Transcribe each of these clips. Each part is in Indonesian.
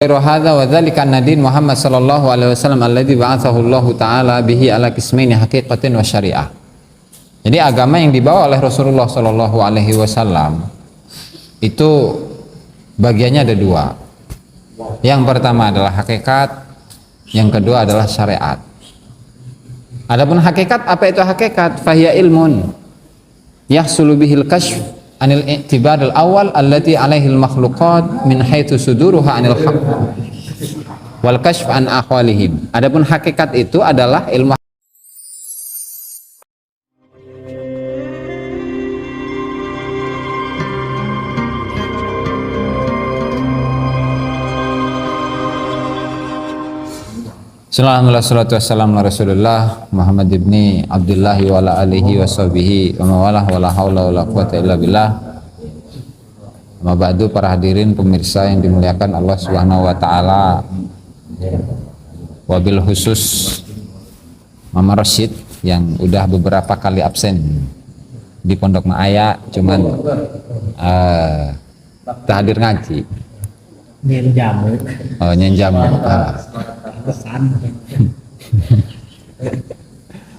hadza wa dzalika an-nadin Muhammad sallallahu alaihi wasallam alladzi ba'atsahu Allah taala bihi ala qismaini haqiqatin wa syariah. Jadi agama yang dibawa oleh Rasulullah sallallahu alaihi wasallam itu bagiannya ada dua. Yang pertama adalah hakikat, yang kedua adalah syariat. Adapun hakikat, apa itu hakikat? Fahiya ilmun yahsulu bihil kashf anil i'tibar al-awwal allati alaihi al-makhluqat min haitsu suduruha anil haqq wal kashf an aqwalihim. Adapun hakikat itu adalah ilmu. Bismillahirrahmanirrahim. Wassalatu wassalamu ala Rasulillah Muhammad ibni Abdullah wa ala alihi wa sahbihi wa mawalah wa la hawla wa la quwata illa billah. Amma ba'du, para hadirin pemirsa yang dimuliakan Allah Subhanahu wa taala. Wabil khusus Mama Rashid yang udah beberapa kali absen di Pondok Maaya, cuman tak hadir ngaji. Nyenjamu. Oh, nyenjamu.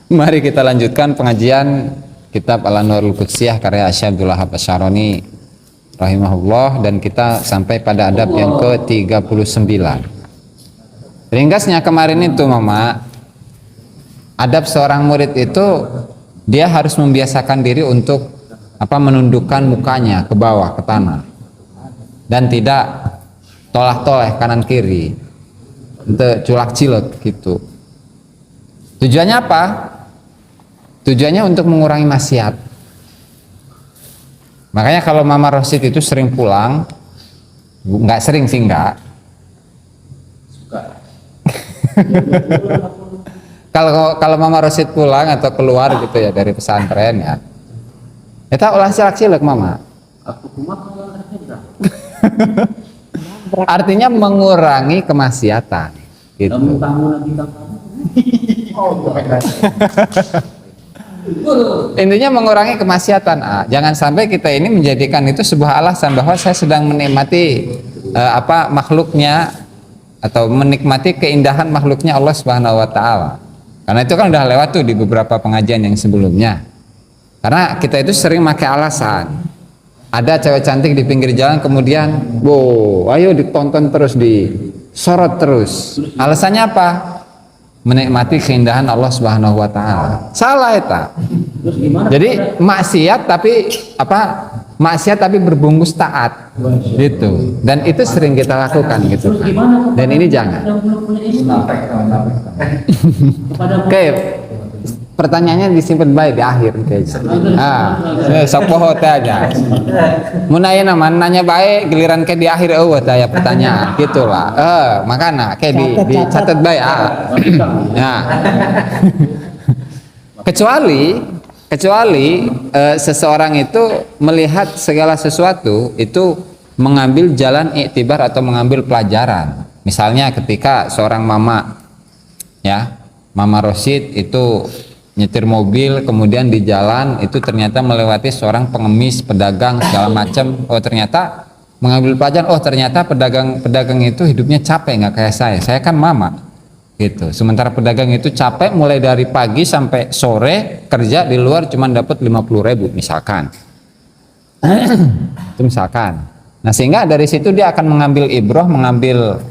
Mari kita lanjutkan pengajian kitab Al-Anwarul Qudsiyah karya Syekh Abdul Wahab Asy-Syaroni rahimahullah, dan kita sampai pada adab yang ke-39. Ringkasnya kemarin itu Mama, adab seorang murid itu dia harus membiasakan diri untuk menundukkan mukanya ke bawah, ke tanah, dan tidak tolah-toleh kanan kiri, untuk culak cilot gitu. Tujuannya apa? Tujuannya untuk mengurangi maksiat. Makanya kalau Mama Rashid itu sering pulang, nggak sering sih, nggak. Kalau Mama Rashid pulang atau keluar gitu ya dari pesantren ya, kita ulah cilak-cilak Mama. Artinya mengurangi kemaksiatan gitu. Intinya mengurangi kemaksiatan. Jangan sampai kita ini menjadikan itu sebuah alasan bahwa saya sedang menikmati makhluknya atau menikmati keindahan makhluknya Allah Subhanahu wa taala. Karena itu kan udah lewat tuh di beberapa pengajian yang sebelumnya. Karena kita itu sering pakai alasan. Ada cewek cantik di pinggir jalan, kemudian, ayo ditonton terus, disorot terus. Alasannya apa? Menikmati keindahan Allah Subhanahu wa taala. Salah itu. Jadi maksiat tapi berbungkus taat. Gitu. Dan itu sering kita lakukan gitu. Dan ini jangan. Oke. Pertanyaannya disimpan baik di akhir kayaknya. Sok poho teh aja. Mun aya nanya baik giliran ke di akhir teh pertanyaan gitulah. Makana ke dicatat baik. Nah. Kecuali seseorang itu melihat segala sesuatu itu mengambil jalan iktibar atau mengambil pelajaran. Misalnya ketika seorang Mama Rashid itu nyetir mobil, kemudian di jalan itu ternyata melewati seorang pengemis, pedagang segala macam. Ternyata mengambil pelajaran. Ternyata pedagang itu hidupnya capek, nggak kayak saya kan Mama gitu. Sementara pedagang itu capek mulai dari pagi sampai sore, kerja di luar cuma dapat 50.000 misalkan. Itu misalkan. Nah, sehingga dari situ dia akan mengambil ibrah, mengambil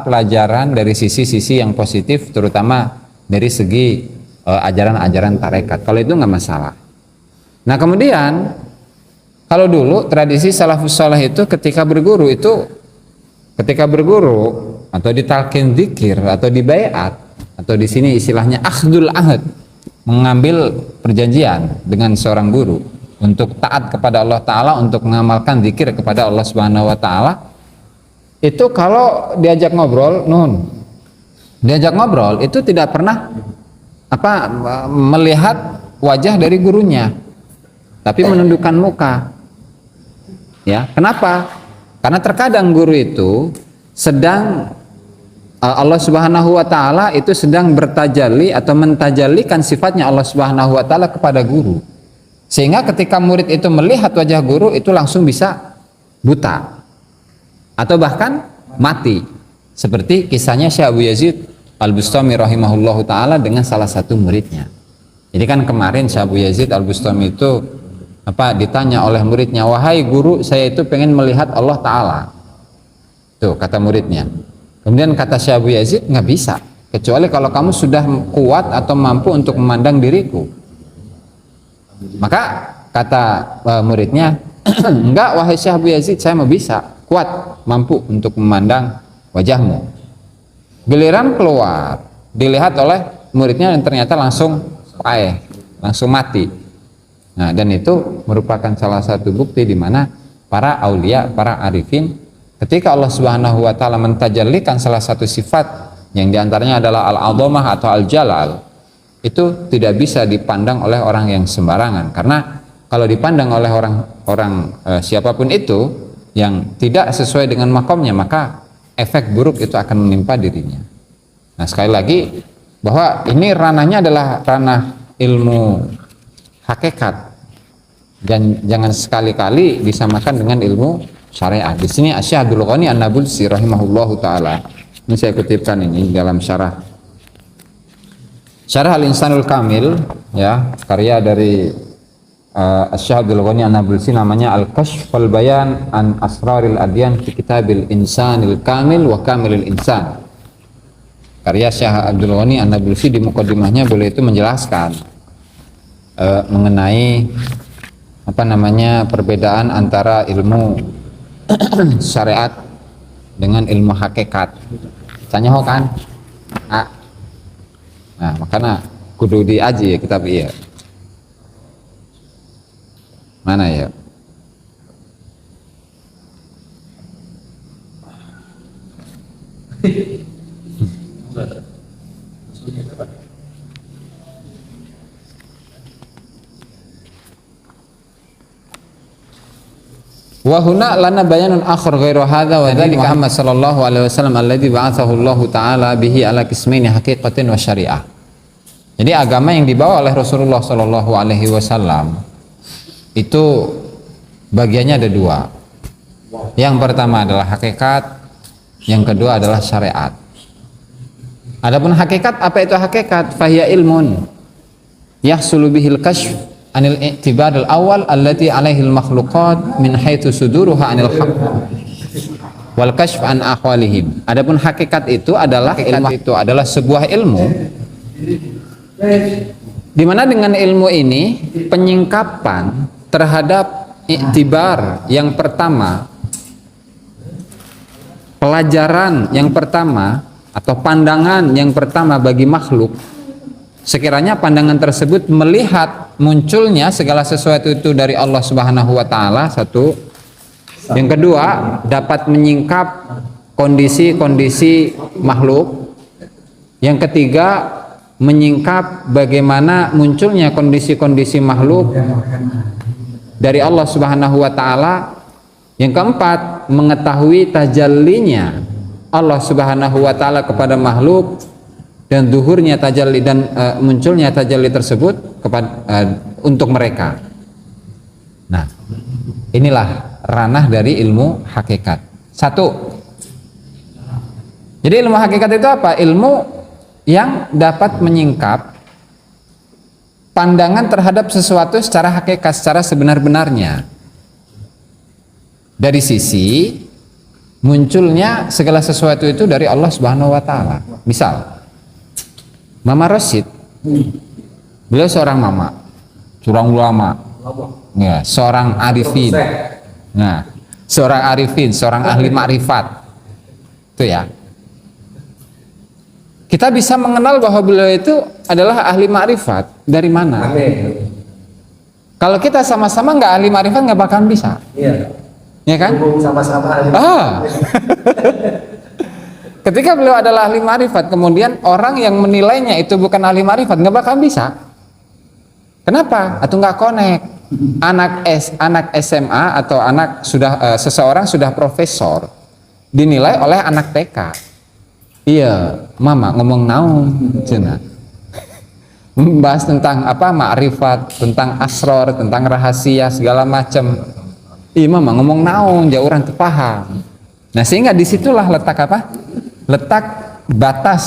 pelajaran dari sisi-sisi yang positif, terutama dari segi ajaran-ajaran tarekat. Kalau itu nggak masalah. Nah, kemudian kalau dulu tradisi salafus saleh itu ketika berguru atau ditalkin dzikir atau dibaiat, atau di sini istilahnya akhdul ahad, mengambil perjanjian dengan seorang guru untuk taat kepada Allah taala, untuk mengamalkan dzikir kepada Allah Subhanahu wa taala. Itu kalau diajak ngobrol itu tidak pernah melihat wajah dari gurunya, tapi menundukkan muka. Ya, kenapa? Karena terkadang guru itu sedang Allah Subhanahu wa taala itu sedang bertajalli atau mentajalikan sifatnya Allah Subhanahu wa taala kepada guru. Sehingga ketika murid itu melihat wajah guru itu langsung bisa buta atau bahkan mati. Seperti kisahnya Syekh Abu Yazid Al-Bustami rahimahullahu taala dengan salah satu muridnya. Jadi kan kemarin Syekh Abu Yazid Al-Bustami itu ditanya oleh muridnya, "Wahai guru, saya itu pengen melihat Allah taala." Tuh kata muridnya. Kemudian kata Syekh Abu Yazid, "Nggak bisa, kecuali kalau kamu sudah kuat atau mampu untuk memandang diriku." Maka kata muridnya, "Enggak, wahai Syekh Abu Yazid, saya mau bisa, kuat, mampu untuk memandang wajahmu." Giliran keluar, dilihat oleh muridnya dan ternyata langsung langsung mati. Nah, dan itu merupakan salah satu bukti di mana para aulia, para arifin, ketika Allah Subhanahu wa taala mentajallikan salah satu sifat yang diantaranya adalah al-'azamah atau al-jalal, itu tidak bisa dipandang oleh orang yang sembarangan, karena kalau dipandang oleh orang siapapun itu yang tidak sesuai dengan makomnya, maka efek buruk itu akan menimpa dirinya. Nah, sekali lagi bahwa ini ranahnya adalah ranah ilmu hakikat dan jangan sekali-kali disamakan dengan ilmu syariat. Di sini Syekh Abdul Ghani An-Nabulsi rahimahullahu taala, ini saya kutipkan ini dalam syarah Al-Insanul Kamil, ya, karya dari Syekh Abdul Ghani An-Nabulsi, namanya Al-Kashf wal Bayan an Asraril Adyan fi Kitabil Insanil Kamil wa Kamilil Insan. Karya Syekh Abdul Ghani An-Nabulsi, di mukadimahnya beliau itu menjelaskan mengenai perbedaan antara ilmu syariat dengan ilmu hakikat. Tanya kan? Nah, makanya kudu diaji ya kitab iya. Mana ya? Wa huna lana bayanun akhar ghairu hadza wa dzalika Muhammad sallallahu alaihi wasallam alladzi ba'athahu Allah taala bihi ala qismaini haqiqatin wa syariah. Jadi agama yang dibawa oleh Rasulullah sallallahu alaihi wasallam itu bagiannya ada dua. Yang pertama adalah hakikat, yang kedua adalah syariat. Adapun hakikat, apa itu hakikat? Fahiya ilmun yahsulu bihil kashf anil i'tibad al-awwal allati alaihi al-makhluqat min haitsu suduruha anil haqq wal kashf an ahwalihim. Adapun hakikat itu adalah sebuah ilmu di mana dengan ilmu ini penyingkapan terhadap i'tibar yang pertama, pelajaran yang pertama atau pandangan yang pertama bagi makhluk, sekiranya pandangan tersebut melihat munculnya segala sesuatu itu dari Allah Subhanahu wa taala, satu. Yang kedua, dapat menyingkap kondisi-kondisi makhluk. Yang ketiga, menyingkap bagaimana munculnya kondisi-kondisi makhluk dari Allah Subhanahu wa taala. Yang keempat, mengetahui tajallinya Allah Subhanahu wa taala kepada makhluk dan zuhurnya tajalli dan munculnya tajalli tersebut untuk mereka. Nah, inilah ranah dari ilmu hakikat. Satu. Jadi ilmu hakikat itu apa? Ilmu yang dapat menyingkap pandangan terhadap sesuatu secara hakikat, secara sebenar-benarnya, dari sisi munculnya segala sesuatu itu dari Allah Subhanahu wa taala. Misal Mama Rosid, beliau seorang mama, seorang ulama, ya, seorang arifin, nah, seorang arifin, seorang ahli makrifat, itu ya. Kita bisa mengenal bahwa beliau itu adalah ahli makrifat dari mana? Kalau kita sama-sama nggak ahli makrifat nggak bakal bisa, ya kan? Sama-sama ahli. Ketika beliau adalah ahli makrifat, kemudian orang yang menilainya itu bukan ahli makrifat, nggak bakal bisa. Kenapa? Atau nggak connect. Anak SMA atau anak seseorang sudah profesor dinilai oleh anak TK. Iya, mama ngomong naon cenah. Membahas tentang makrifat, tentang asror, tentang rahasia segala macam. Iya, mama ngomong naon, jauh orang teu paham. Nah, sehingga disitulah letak letak batas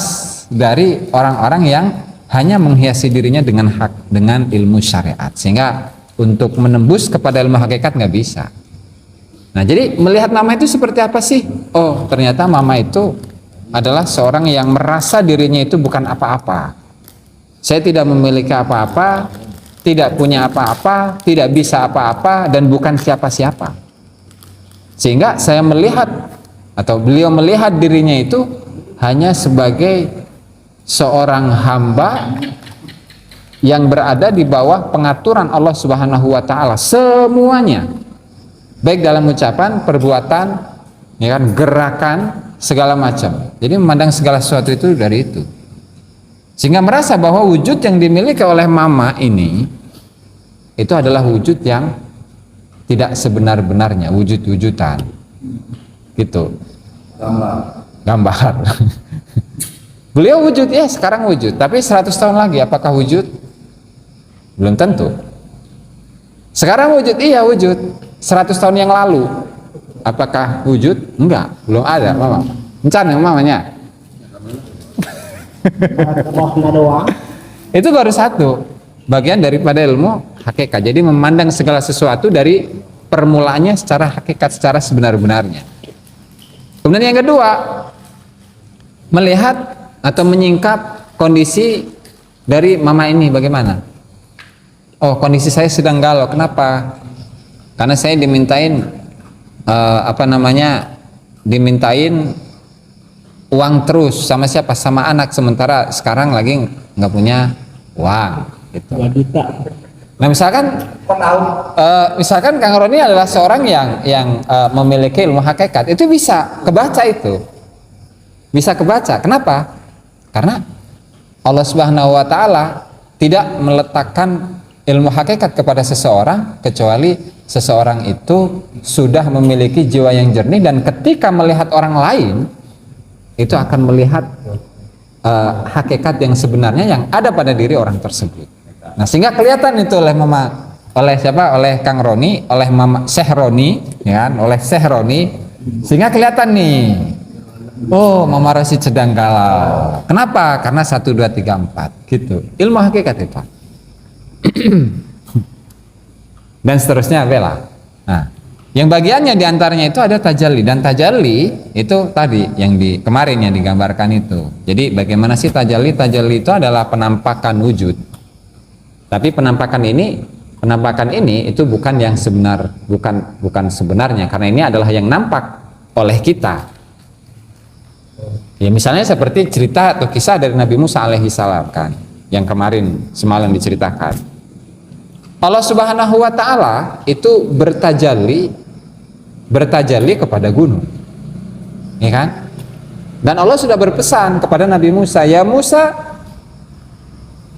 dari orang-orang yang hanya menghiasi dirinya dengan ilmu syariat, sehingga untuk menembus kepada ilmu hakikat nggak bisa. Nah, jadi melihat mama itu seperti apa sih? Oh, ternyata mama itu adalah seorang yang merasa dirinya itu bukan apa-apa. Saya tidak memiliki apa-apa, tidak punya apa-apa, tidak bisa apa-apa, dan bukan siapa-siapa. Sehingga saya melihat, atau beliau melihat dirinya itu hanya sebagai seorang hamba yang berada di bawah pengaturan Allah Subhanahu wa taala semuanya, baik dalam ucapan, perbuatan, ya kan, gerakan, segala macam. Jadi memandang segala sesuatu itu dari itu, sehingga merasa bahwa wujud yang dimiliki oleh mama ini itu adalah wujud yang tidak sebenar-benarnya, wujud-wujudan gitu, gambar. Beliau wujud, ya sekarang wujud, tapi 100 tahun lagi apakah wujud? Belum tentu. Sekarang wujud, iya wujud. 100 tahun yang lalu apakah wujud? Enggak, belum ada. Mama encan yang mamanya itu baru satu bagian daripada ilmu hakikat. Jadi memandang segala sesuatu dari permulaannya secara hakikat, secara sebenar-benarnya. Kemudian yang kedua, melihat atau menyingkap kondisi dari mama ini bagaimana. Oh, kondisi saya sedang galau. Kenapa? Karena saya dimintain dimintain uang terus sama siapa? Sama anak, sementara sekarang lagi nggak punya uang gitu. 2 juta. Nah, misalkan Kang Roni adalah seorang yang memiliki ilmu hakikat, itu bisa kebaca itu. Bisa kebaca. Kenapa? Karena Allah Subhanahu wa taala tidak meletakkan ilmu hakikat kepada seseorang kecuali seseorang itu sudah memiliki jiwa yang jernih, dan ketika melihat orang lain itu akan melihat hakikat yang sebenarnya yang ada pada diri orang tersebut. Nah, sehingga kelihatan itu oleh oleh Kang Roni, oleh Mama Syekh Roni, ya kan? Oleh Syekh Roni, sehingga kelihatan nih, oh, Mama Rosid sedang galau. Kenapa? Karena 1, 2, 3, 4 gitu. Ilmu hakikat itu. Dan seterusnya bela. Nah, yang bagiannya diantaranya itu ada tajalli, dan tajalli itu tadi yang kemarin yang digambarkan itu. Jadi bagaimana sih tajalli? Tajalli itu adalah penampakan wujud. Tapi penampakan ini itu bukan yang bukan sebenarnya, karena ini adalah yang nampak oleh kita. Ya, misalnya seperti cerita atau kisah dari Nabi Musa alaihi salam kan, yang kemarin semalam diceritakan. Allah Subhanahu wa taala itu bertajalli kepada gunung. Ya kan? Dan Allah sudah berpesan kepada Nabi Musa, "Ya Musa,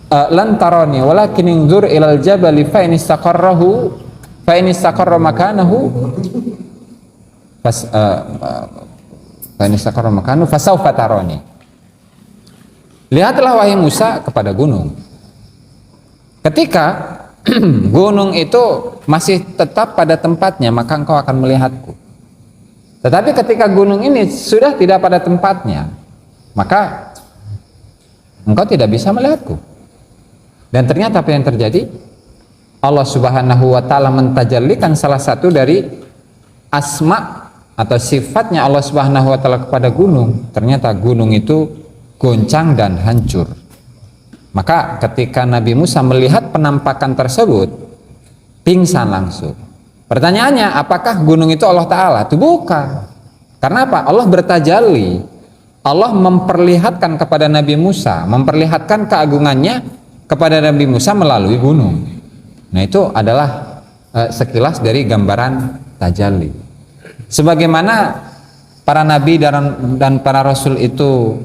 lan tarani walakin inzur ilal jabali fa in istaqarra makanahu fasawfa tarani." Lihatlah wahai Musa kepada gunung. Ketika gunung itu masih tetap pada tempatnya, maka engkau akan melihatku. Tetapi ketika gunung ini sudah tidak pada tempatnya, maka engkau tidak bisa melihatku. Dan ternyata apa yang terjadi? Allah Subhanahu wa taala mentajallikan salah satu dari asma atau sifatnya Allah Subhanahu wa taala kepada gunung. Ternyata gunung itu goncang dan hancur. Maka ketika Nabi Musa melihat penampakan tersebut, pingsan langsung. Pertanyaannya, apakah gunung itu Allah Ta'ala? Itu bukan. Karena apa? Allah bertajalli. Allah memperlihatkan kepada Nabi Musa, memperlihatkan keagungannya kepada Nabi Musa melalui gunung. Nah, itu adalah sekilas dari gambaran tajalli. Sebagaimana para nabi dan para rasul itu,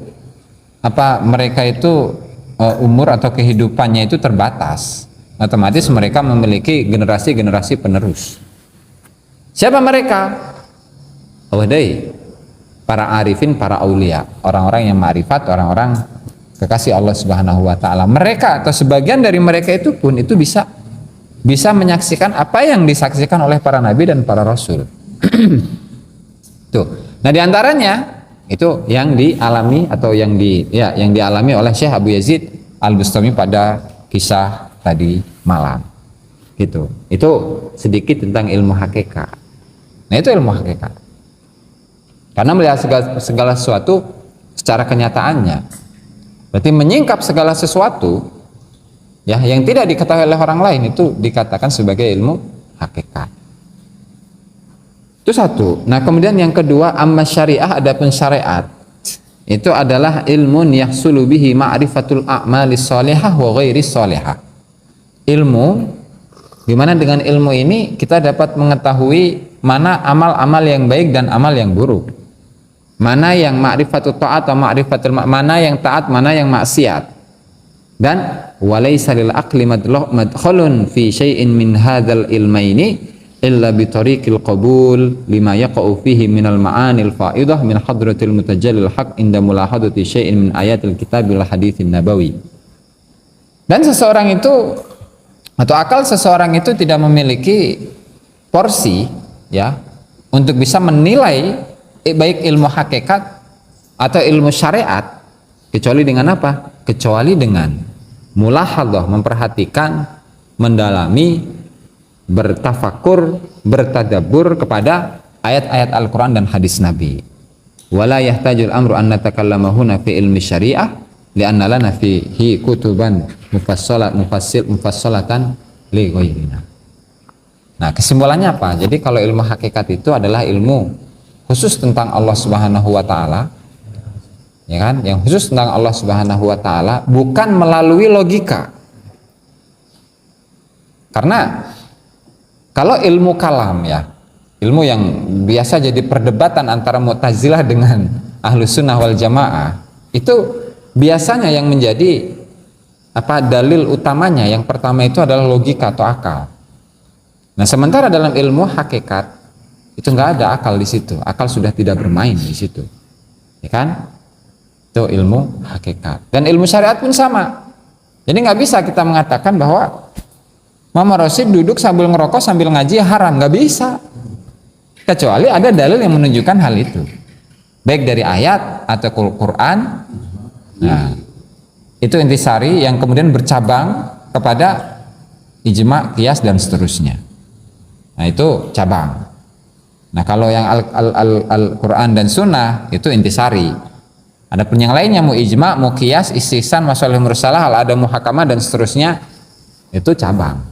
mereka itu umur atau kehidupannya itu terbatas, otomatis mereka memiliki generasi-generasi penerus. Siapa mereka? Para arifin, para aulia, orang-orang yang ma'rifat, orang-orang kekasih Allah Subhanahu wa taala. Mereka atau sebagian dari mereka itu pun itu bisa menyaksikan apa yang disaksikan oleh para nabi dan para rasul. Tuh. Nah, diantaranya Itu yang dialami atau yang dialami oleh Syekh Abu Yazid Al-Bustami pada kisah tadi malam. Gitu. Itu sedikit tentang ilmu hakikat. Nah, itu ilmu hakikat. Karena melihat segala sesuatu secara kenyataannya. Berarti menyingkap segala sesuatu ya yang tidak diketahui oleh orang lain itu dikatakan sebagai ilmu hakikat. Itu satu. Nah, kemudian yang kedua, amma syariah, adapun syariat itu adalah ilmun yahsulu bihi ma'rifatul a'malis shalihah wa ghairis shalihah. Ilmu di mana dengan ilmu ini kita dapat mengetahui mana amal-amal yang baik dan amal yang buruk. Mana yang ma'rifatul ta'at atau ma'rifatul mana yang taat, mana yang maksiat. Dan walaysa lil aqli madkhulun fi syai'in min hadzal ilmaini illa bi tariqil qabul lima yaqa'u fihi minal ma'anil fa'idah min hadratil mutajallil haq inda mulahadati syai'in min ayatil kitabil haditsin nabawi. Dan seseorang itu atau akal seseorang itu tidak memiliki porsi ya untuk bisa menilai baik ilmu hakikat atau ilmu syariat kecuali dengan apa? Kecuali dengan mulahadhah, memperhatikan, mendalami, bertafakur, bertadabbur kepada ayat-ayat Al-Quran dan hadis Nabi. Wala yahtajul amru an natakallama huna fi ilmi syariah li'anna lana fihi kutuban mufassalatan li ghairina. Nah, kesimpulannya apa? Jadi kalau ilmu hakikat itu adalah ilmu khusus tentang Allah Subhanahu wa taala. Ya kan? Yang khusus tentang Allah Subhanahu wa taala, bukan melalui logika. Karena kalau ilmu kalam ya, ilmu yang biasa jadi perdebatan antara Mu'tazilah dengan Ahlus Sunnah wal Jamaah, itu biasanya yang menjadi dalil utamanya yang pertama itu adalah logika atau akal. Nah, sementara dalam ilmu hakikat itu nggak ada akal di situ, akal sudah tidak bermain di situ, ya kan? Itu ilmu hakikat. Dan ilmu syariat pun sama. Jadi nggak bisa kita mengatakan bahwa Mama Rosid duduk sambil ngerokok sambil ngaji haram, nggak bisa. Kecuali ada dalil yang menunjukkan hal itu, baik dari ayat atau Quran. Nah, itu intisari yang kemudian bercabang kepada ijma, qiyas dan seterusnya. Nah, itu cabang. Nah, kalau yang Al-Quran dan Sunnah itu intisari. Ada pun yang lainnya mau ijma, mau qiyas, istihsan, masalah mursalah, ada muhakamah dan seterusnya, itu cabang.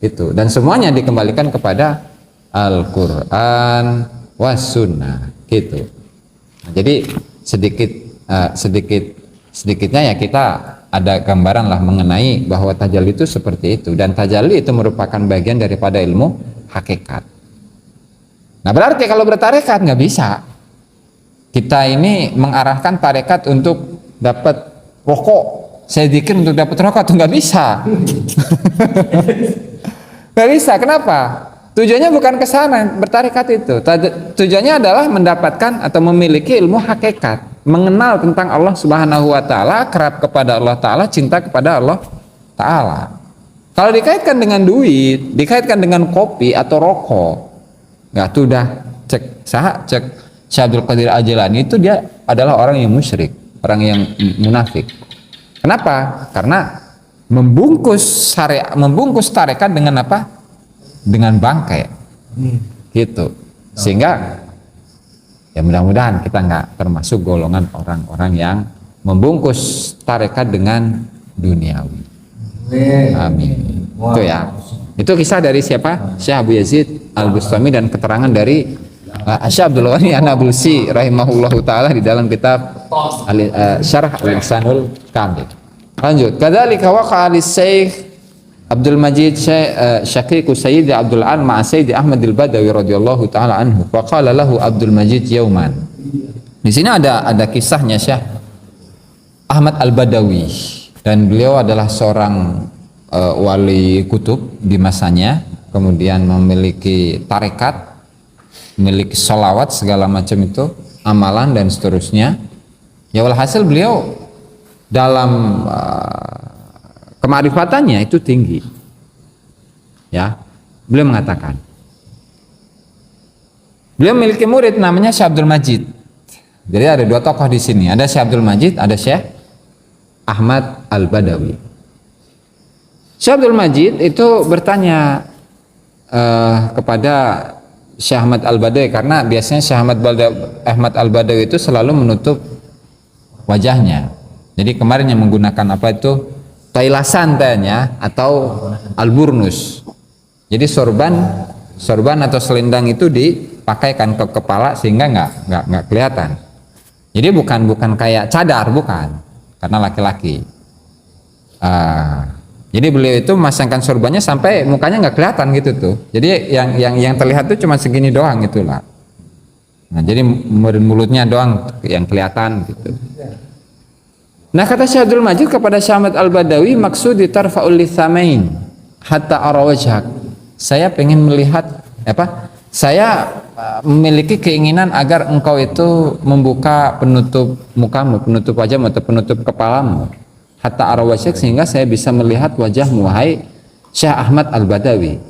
Itu, dan semuanya dikembalikan kepada Al-Quran was Sunnah gitu. Nah, jadi sedikitnya ya kita ada gambaran lah mengenai bahwa tajalli itu seperti itu, dan tajalli itu merupakan bagian daripada ilmu hakikat. Nah, berarti kalau bertarekat nggak bisa kita ini mengarahkan tarekat untuk dapat rokok, saya dikir untuk dapat rokok, itu nggak bisa. Nggak bisa. Kenapa? Tujuannya bukan ke sana bertarekat itu. Tujuannya adalah mendapatkan atau memiliki ilmu hakikat, mengenal tentang Allah Subhanahu wa taala, kerap kepada Allah taala, cinta kepada Allah taala. Kalau dikaitkan dengan duit, dikaitkan dengan kopi atau rokok, nggak tuh dah cek Syekh Abdul Qadir Al-Jilani itu dia adalah orang yang musyrik, orang yang munafik. Kenapa? Karena membungkus tarekat dengan apa? Dengan bangkai, gitu. Sehingga ya mudah-mudahan kita nggak termasuk golongan orang-orang yang membungkus tarekat dengan duniawi. Amin. Itu ya. Itu kisah dari siapa? Syekh Abu Yazid Al-Bustami dan keterangan dari Syekh Abdul Ghani An-Nablusi rahimahullahu taala di dalam kitab Syarah Al-Ihsanul Kamil. Lanjut. Kadzalika waqa'a lis-Syekh Abdul Majid Syaqiq Sayyid Abdul Al ma'a Sayyid Ahmad Al-Badawi radhiyallahu taala anhu. Wa qala lahu Abdul Majid yauman. Di sini ada kisahnya Syekh Ahmad Al-Badawi, dan beliau adalah seorang wali kutub di masanya, kemudian memiliki tarekat, memiliki sholawat segala macam itu, amalan dan seterusnya. Ya walhasil beliau dalam kemarifatannya itu tinggi. Ya, beliau mengatakan, beliau memiliki murid namanya Syekh Abdul Majid. Jadi ada dua tokoh di sini, ada Syekh Abdul Majid, ada Syekh Ahmad Al-Badawi. Syekh Abdul Majid itu bertanya kepada Syekh Ahmad Al-Badawi, karena biasanya Syekh Ahmad Al-Badawi itu selalu menutup wajahnya. Jadi kemarin yang menggunakan apa itu tailasan tanya atau alburnus. Jadi sorban atau selendang itu dipakaikan ke kepala sehingga nggak kelihatan. Jadi bukan kayak cadar, bukan, karena laki-laki. Jadi beliau itu memasangkan sorbannya sampai mukanya nggak kelihatan gitu tuh. Jadi yang terlihat tuh cuma segini doang itulah. Nah, jadi mulutnya doang yang kelihatan gitu. Nah, kata Syekh Abdul Majid kepada Syekh Ahmad Al-Badawi, maksudi tarfa'ul lithamain hatta ara wajhak. Saya pengen melihat Saya memiliki keinginan agar engkau itu membuka penutup mukamu, penutup wajahmu atau penutup kepalamu. Hatta ara wajhak, sehingga saya bisa melihat wajahmu, wahai Syekh Ahmad Al-Badawi.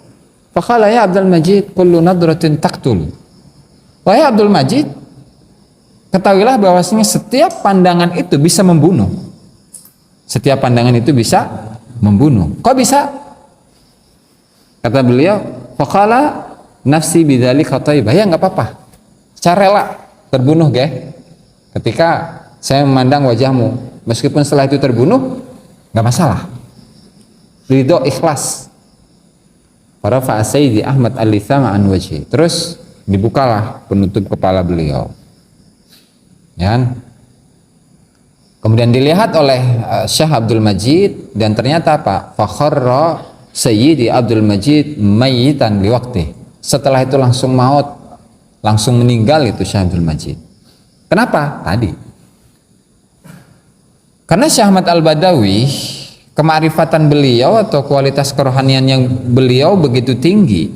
Faqala ya Abdul Majid, kullu nadratin taqtul. Wahai Abdul Majid, ketahuilah bahwasanya setiap pandangan itu bisa membunuh. Setiap pandangan itu bisa membunuh. Kok bisa? Kata beliau, faqala nafsi bidzalika thayyibah. Ya enggak apa-apa. Secara rela terbunuh, ketika saya memandang wajahmu, meskipun setelah itu terbunuh, enggak masalah. Ridho, ikhlas. Para fa Sayyidi Ahmad Al-Lithama an wajhi. Terus dibukalah penutup kepala beliau. Ya. Kemudian dilihat oleh Syekh Abdul Majid, dan ternyata apa? Fakharra Sayyidi Abdul Majid mayyitan liwaqti. Setelah itu langsung maut, langsung meninggal itu Syekh Abdul Majid. Kenapa? Tadi. Karena Syekh Ahmad Al-Badawi, kemarifatan beliau atau kualitas kerohanian yang beliau begitu tinggi,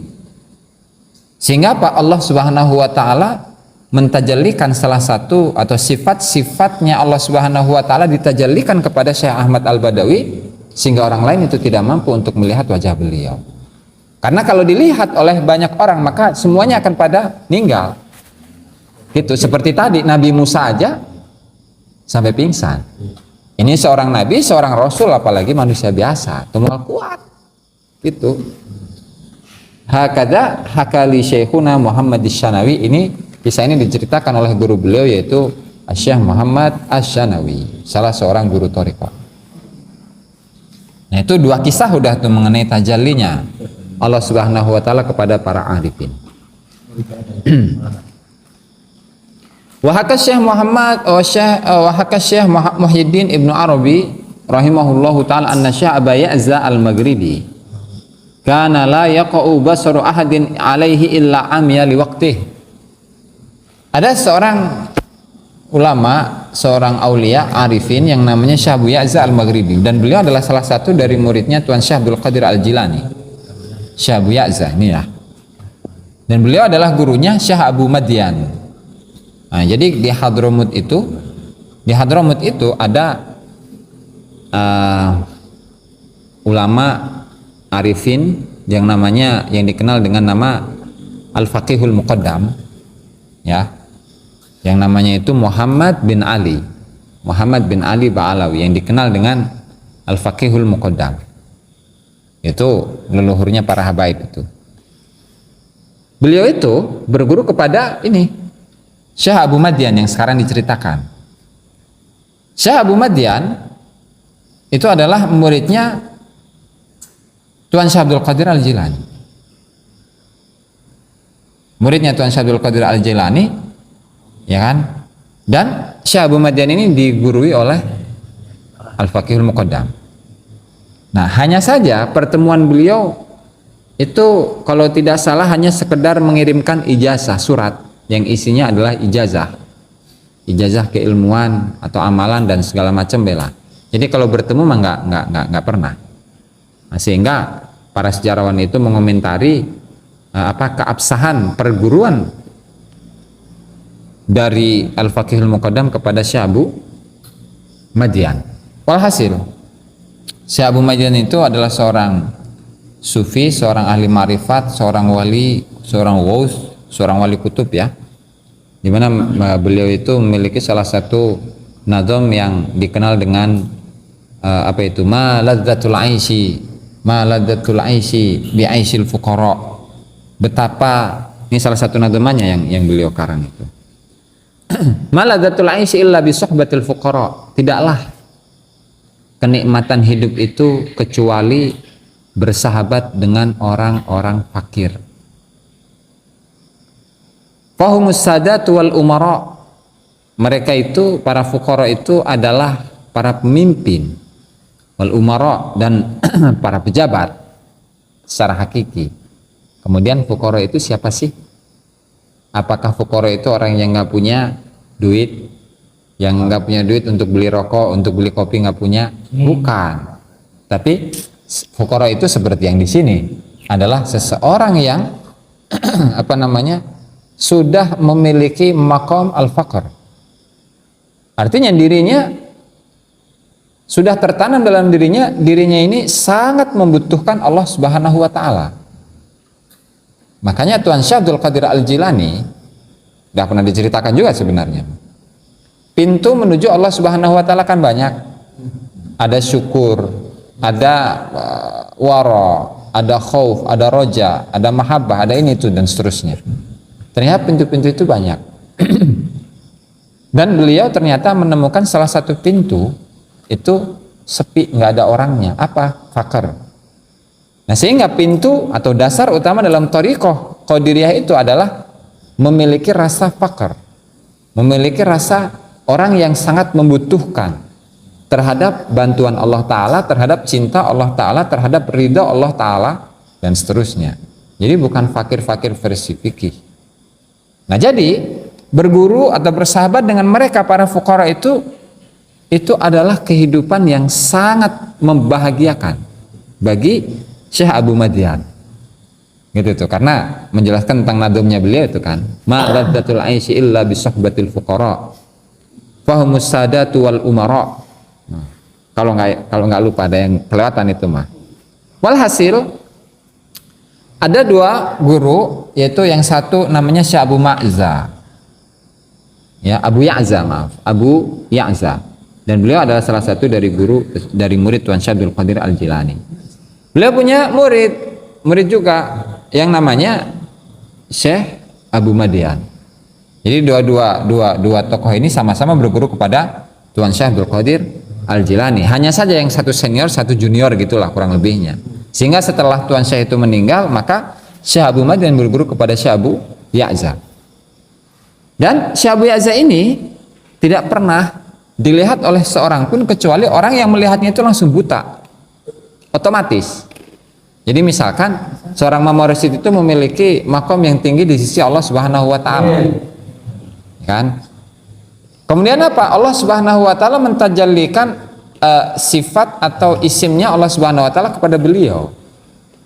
sehingga apa? Allah Subhanahu wa taala mentajallikan salah satu atau sifat-sifatnya Allah Subhanahu wa taala ditajallikan kepada Syekh Ahmad Al-Badawi, sehingga orang lain itu tidak mampu untuk melihat wajah beliau. Karena kalau dilihat oleh banyak orang, maka semuanya akan pada meninggal. Gitu, seperti tadi Nabi Musa aja sampai pingsan. Ini seorang nabi, seorang rasul, apalagi manusia biasa, tumal kuat. Gitu. Hakada hakali Syekhuna Muhammad Asy-Syanawi. Kisah ini diceritakan oleh guru beliau, yaitu Syekh Muhammad Asy-Syanawi, salah seorang guru thariqah. Nah, itu dua kisah udah tuh mengenai tajallinya Allah Subhanahu wa taala kepada para arifin. Wa haka Syekh Muhyiddin Ibnu Arabi rahimahullahu taala anna Syekh Aba Ya'za Al-Maghribi kana la yaqa'u basaru ahadin alaihi illa amya liwaqtih. Ada seorang ulama, seorang aulia arifin yang namanya Syekh Abu Ya'za Al-Maghribi, dan beliau adalah salah satu dari muridnya Tuan Syekh Abdul Qadir Al-Jilani. Syekh Abu Ya'za ini ya. Dan beliau adalah gurunya Syekh Abu Madyan. Nah, jadi di Hadramut itu ada ulama arifin yang dikenal dengan nama Al-Faqihul Muqaddam, ya. Yang namanya itu Muhammad bin Ali Ba'alawi, yang dikenal dengan Al-Faqihul Muqaddam. Itu leluhurnya para habaib itu. Beliau itu berguru kepada ini Syekh Abu Madyan yang sekarang diceritakan. Syekh Abu Madyan itu adalah muridnya Tuan Syekh Abdul Qadir Al-Jilani. Muridnya Tuan Syekh Abdul Qadir Al-Jilani, ya kan? Dan Syekh Abu Madyan ini digurui oleh Al-Faqihul Muqaddam. Nah, hanya saja pertemuan beliau itu kalau tidak salah hanya sekedar mengirimkan ijazah, surat yang isinya adalah ijazah keilmuan atau amalan dan segala macam bela. Jadi kalau bertemu mah nggak pernah. Nah, sehingga para sejarawan itu mengomentari keabsahan perguruan dari Al-Faqihul Muqaddam kepada Syekh Abu Madyan. Walhasil, Syekh Abu Madyan itu adalah seorang sufi, seorang ahli marifat, seorang wali, seorang ghaus, seorang wali kutub, ya. di mana beliau itu memiliki salah satu nadom yang dikenal dengan apa itu, ma ladzatul aisy bi aisyil fuqara. Betapa, ini salah satu nadomannya yang beliau karang itu. Ma ladzatul aisy illa bi suhbatil fuqara. Tidaklah kenikmatan hidup itu kecuali bersahabat dengan orang-orang fakir. Fahumus sadatu wal umara. Mereka itu, para fuqara itu adalah para pemimpin, wal umara, dan para pejabat secara hakiki. Kemudian fuqara itu siapa sih? Apakah fuqara itu orang yang nggak punya duit, yang nggak punya duit untuk beli rokok, untuk beli kopi nggak punya? Bukan. Tapi fuqara itu seperti yang di sini adalah seseorang yang apa namanya, sudah memiliki maqam al-faqr. Artinya dirinya sudah tertanam dalam dirinya ini sangat membutuhkan Allah Subhanahu wa taala. Makanya Tuan Syekh Abdul Qadir Al-Jilani sudah pernah diceritakan juga sebenarnya. Pintu menuju Allah Subhanahu wa taala kan banyak. Ada syukur, ada wara, ada khauf, ada roja, ada mahabbah, ada ini itu dan seterusnya. Ternyata pintu-pintu itu banyak. Dan beliau ternyata menemukan salah satu pintu itu sepi, nggak ada orangnya. Apa? Fakir. Nah, sehingga pintu atau dasar utama dalam thariqah Qadiriyah itu adalah memiliki rasa fakir, memiliki rasa orang yang sangat membutuhkan terhadap bantuan Allah Ta'ala, terhadap cinta Allah Ta'ala, terhadap ridha Allah Ta'ala, dan seterusnya. Jadi bukan fakir-fakir versi fikih. Nah, jadi berguru atau bersahabat dengan mereka para fuqara itu adalah kehidupan yang sangat membahagiakan bagi Syekh Abu Madian. Gitu tuh, karena menjelaskan tentang nadumnya beliau itu kan, ma ladzatul aisy illa bi suhbatil fuqara fahumus sadatu wal umara. Nah, kalau nggak lupa, ada yang kelewatan itu mah. Walhasil ada dua guru, yaitu yang satu namanya Syekh Abu Ma'za. Ya, Abu Ya'za, maaf, Abu Ya'za, dan beliau adalah salah satu dari murid Tuan Syekh Abdul Qadir Al-Jilani. Beliau punya murid juga yang namanya Syekh Abu Madian. Jadi dua tokoh ini sama-sama berguru kepada Tuan Syekh Abdul Qadir Al-Jilani. Hanya saja yang satu senior, satu junior gitulah kurang lebihnya. Sehingga setelah Tuan Syekh itu meninggal, maka Syekh Abu Madian berguru kepada Syekh Abu Ya'za. Dan Syekh Abu Ya'za ini tidak pernah dilihat oleh seorang pun kecuali orang yang melihatnya itu langsung buta, otomatis. Jadi misalkan seorang mamorosid itu memiliki makom yang tinggi di sisi Allah Subhanahu wa taala. Kan? Kemudian apa? Allah Subhanahu wa taala mentajallikan sifat atau isimnya Allah Subhanahu wa taala kepada beliau.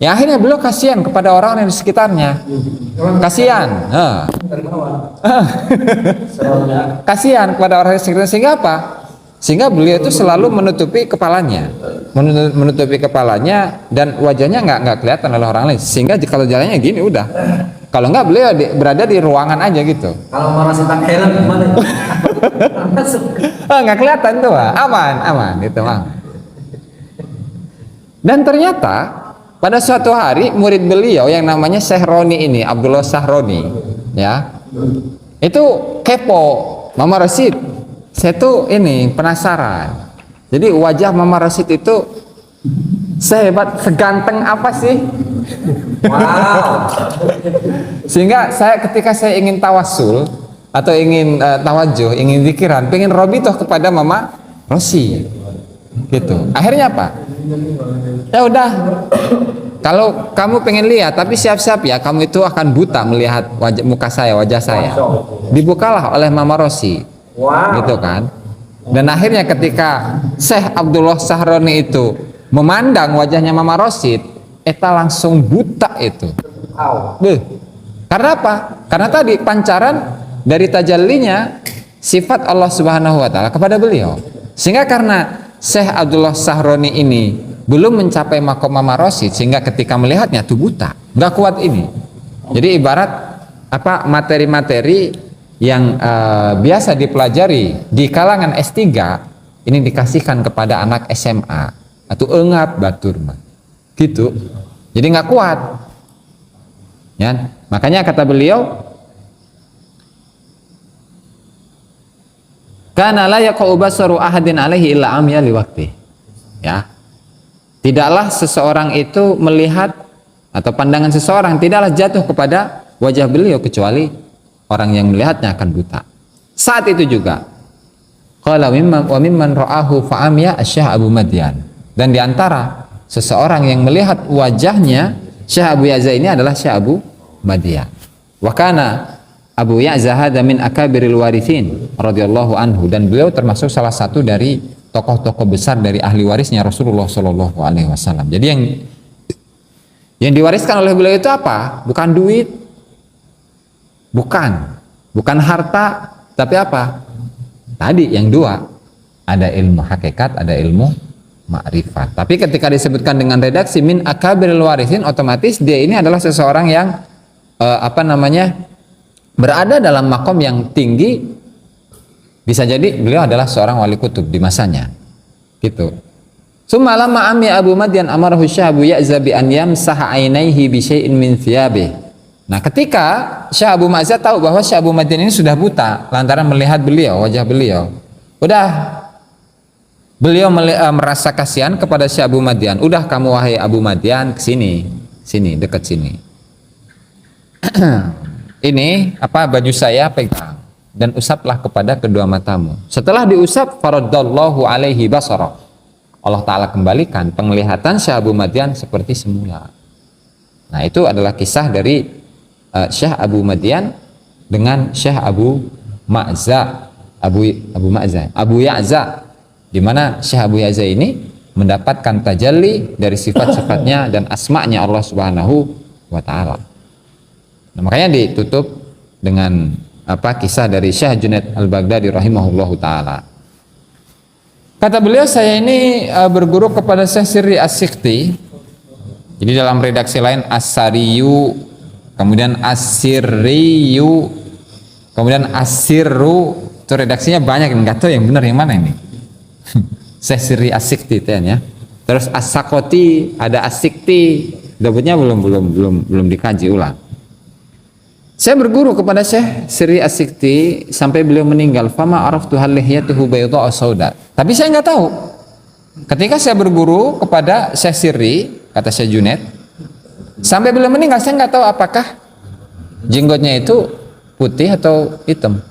Ya, akhirnya beliau kasihan kepada orang yang di sekitarnya. Kasihan. Kasihan kepada orang di sekitarnya, sehingga apa? Sehingga beliau itu selalu menutupi kepalanya. Menutupi kepalanya dan wajahnya nggak kelihatan oleh orang lain. Sehingga kalau jalannya gini udah. Kalau nggak, beliau berada di ruangan aja gitu. Kalau marah setan helm gimana? Nggak kelihatan tuh, aman gitu mah. Dan ternyata pada suatu hari murid beliau yang namanya Syekh Roni ini, Abdullah Sahroni, ya, itu kepo, Mama Rasid. Saya tuh ini penasaran. Jadi wajah Mama Rasid itu sehebat, seganteng apa sih? Wow. Sehingga ketika saya ingin tawasul atau ingin tawajuh, ingin zikiran, pengen robitoh kepada Mama Rosi, gitu. Akhirnya apa? Ya udah, kalau kamu pengen lihat, tapi siap-siap ya, kamu itu akan buta melihat wajah saya. Dibukalah oleh Mama Rosi, gitu kan. Dan akhirnya ketika Syekh Abdullah Sahroni itu memandang wajahnya Mama Rosid, eta langsung buta itu. Karena apa? Karena tadi pancaran dari tajallinya sifat Allah Subhanahu wa taala kepada beliau. Sehingga karena Syekh Abdullah Sahroni ini belum mencapai makom Mama Rosid, sehingga ketika melihatnya tuh buta, nggak kuat ini. Jadi ibarat apa, materi-materi yang biasa dipelajari di kalangan S3 ini dikasihkan kepada anak SMA atau engap batur mah. Gitu. Jadi nggak kuat. Ya, makanya kata beliau, kana la yaqau basaru ahadin alaihi illa amya liwaqti. Ya. Tidaklah seseorang itu melihat atau pandangan seseorang tidaklah jatuh kepada wajah beliau kecuali orang yang melihatnya akan buta. Saat itu juga qala wa mimman ra'ahu fa amya asy-Syekh Abu Madyan. Dan di antara seseorang yang melihat wajahnya Syekh Abu Ya'za ini adalah Syekh Abu Madyan. Wa kana Abu Ya'za hada min akabiril warithin radhiyallahu anhu, dan beliau termasuk salah satu dari tokoh-tokoh besar dari ahli warisnya Rasulullah Shallallahu Alaihi Wasallam. Jadi yang diwariskan oleh beliau itu apa? Bukan duit, bukan harta, tapi apa? Tadi yang dua, ada ilmu hakikat, ada ilmu ma'rifat. Tapi ketika disebutkan dengan redaksi min akabiril warithin, otomatis dia ini adalah seseorang yang berada dalam makom yang tinggi. Bisa jadi beliau adalah seorang wali kutub di masanya, gitu. Summa lamma ammi Abu Madyan amarahu Syekh Abu Ya'za bi an yamsaha ainaihi bi syai'in min thiyabih. Nah, ketika Syekh Abu Ya'za tahu bahwa Syekh Abu Madyan ini sudah buta lantaran melihat beliau, wajah beliau, udah beliau merasa kasihan kepada Syekh Abu Madyan. Udah kamu wahai Abu Madyan kesini, dekat sini. Ini baju saya pegang dan usaplah kepada kedua matamu. Setelah diusap, faraddallahu alaihi basara. Allah Ta'ala kembalikan penglihatan Syekh Abu Madyan seperti semula. Nah, itu adalah kisah dari Syekh Abu Madyan dengan Syekh Abu Ya'za, di mana Syekh Abu Ya'za ini mendapatkan tajalli dari sifat-sifatnya dan asma'nya Allah Subhanahu wa Ta'ala. Nah, makanya ditutup dengan kisah dari Syekh Junaid Al-Baghdadi rahimahullahu taala. Kata beliau, saya ini berguru kepada Syekh Sirri As-Sikhti. Jadi dalam redaksi lain As-Sariyu, kemudian As-Sirriyu, kemudian As-Sirru. Itu redaksinya banyak, enggak tahu yang benar yang mana ini. Syekh Sirri As-Sikhti ya. Terus As-Sakoti, ada As-Sikti. Dapatnya belum dikaji ulang. Saya berguru kepada Syekh Sirri As-Sikti sampai beliau meninggal. Fama araftu hal lihyatuhu bayda sauda. Tapi saya nggak tahu. Ketika saya berguru kepada Syekh Sirri, kata Syekh Junaid, sampai beliau meninggal saya nggak tahu apakah jenggotnya itu putih atau hitam.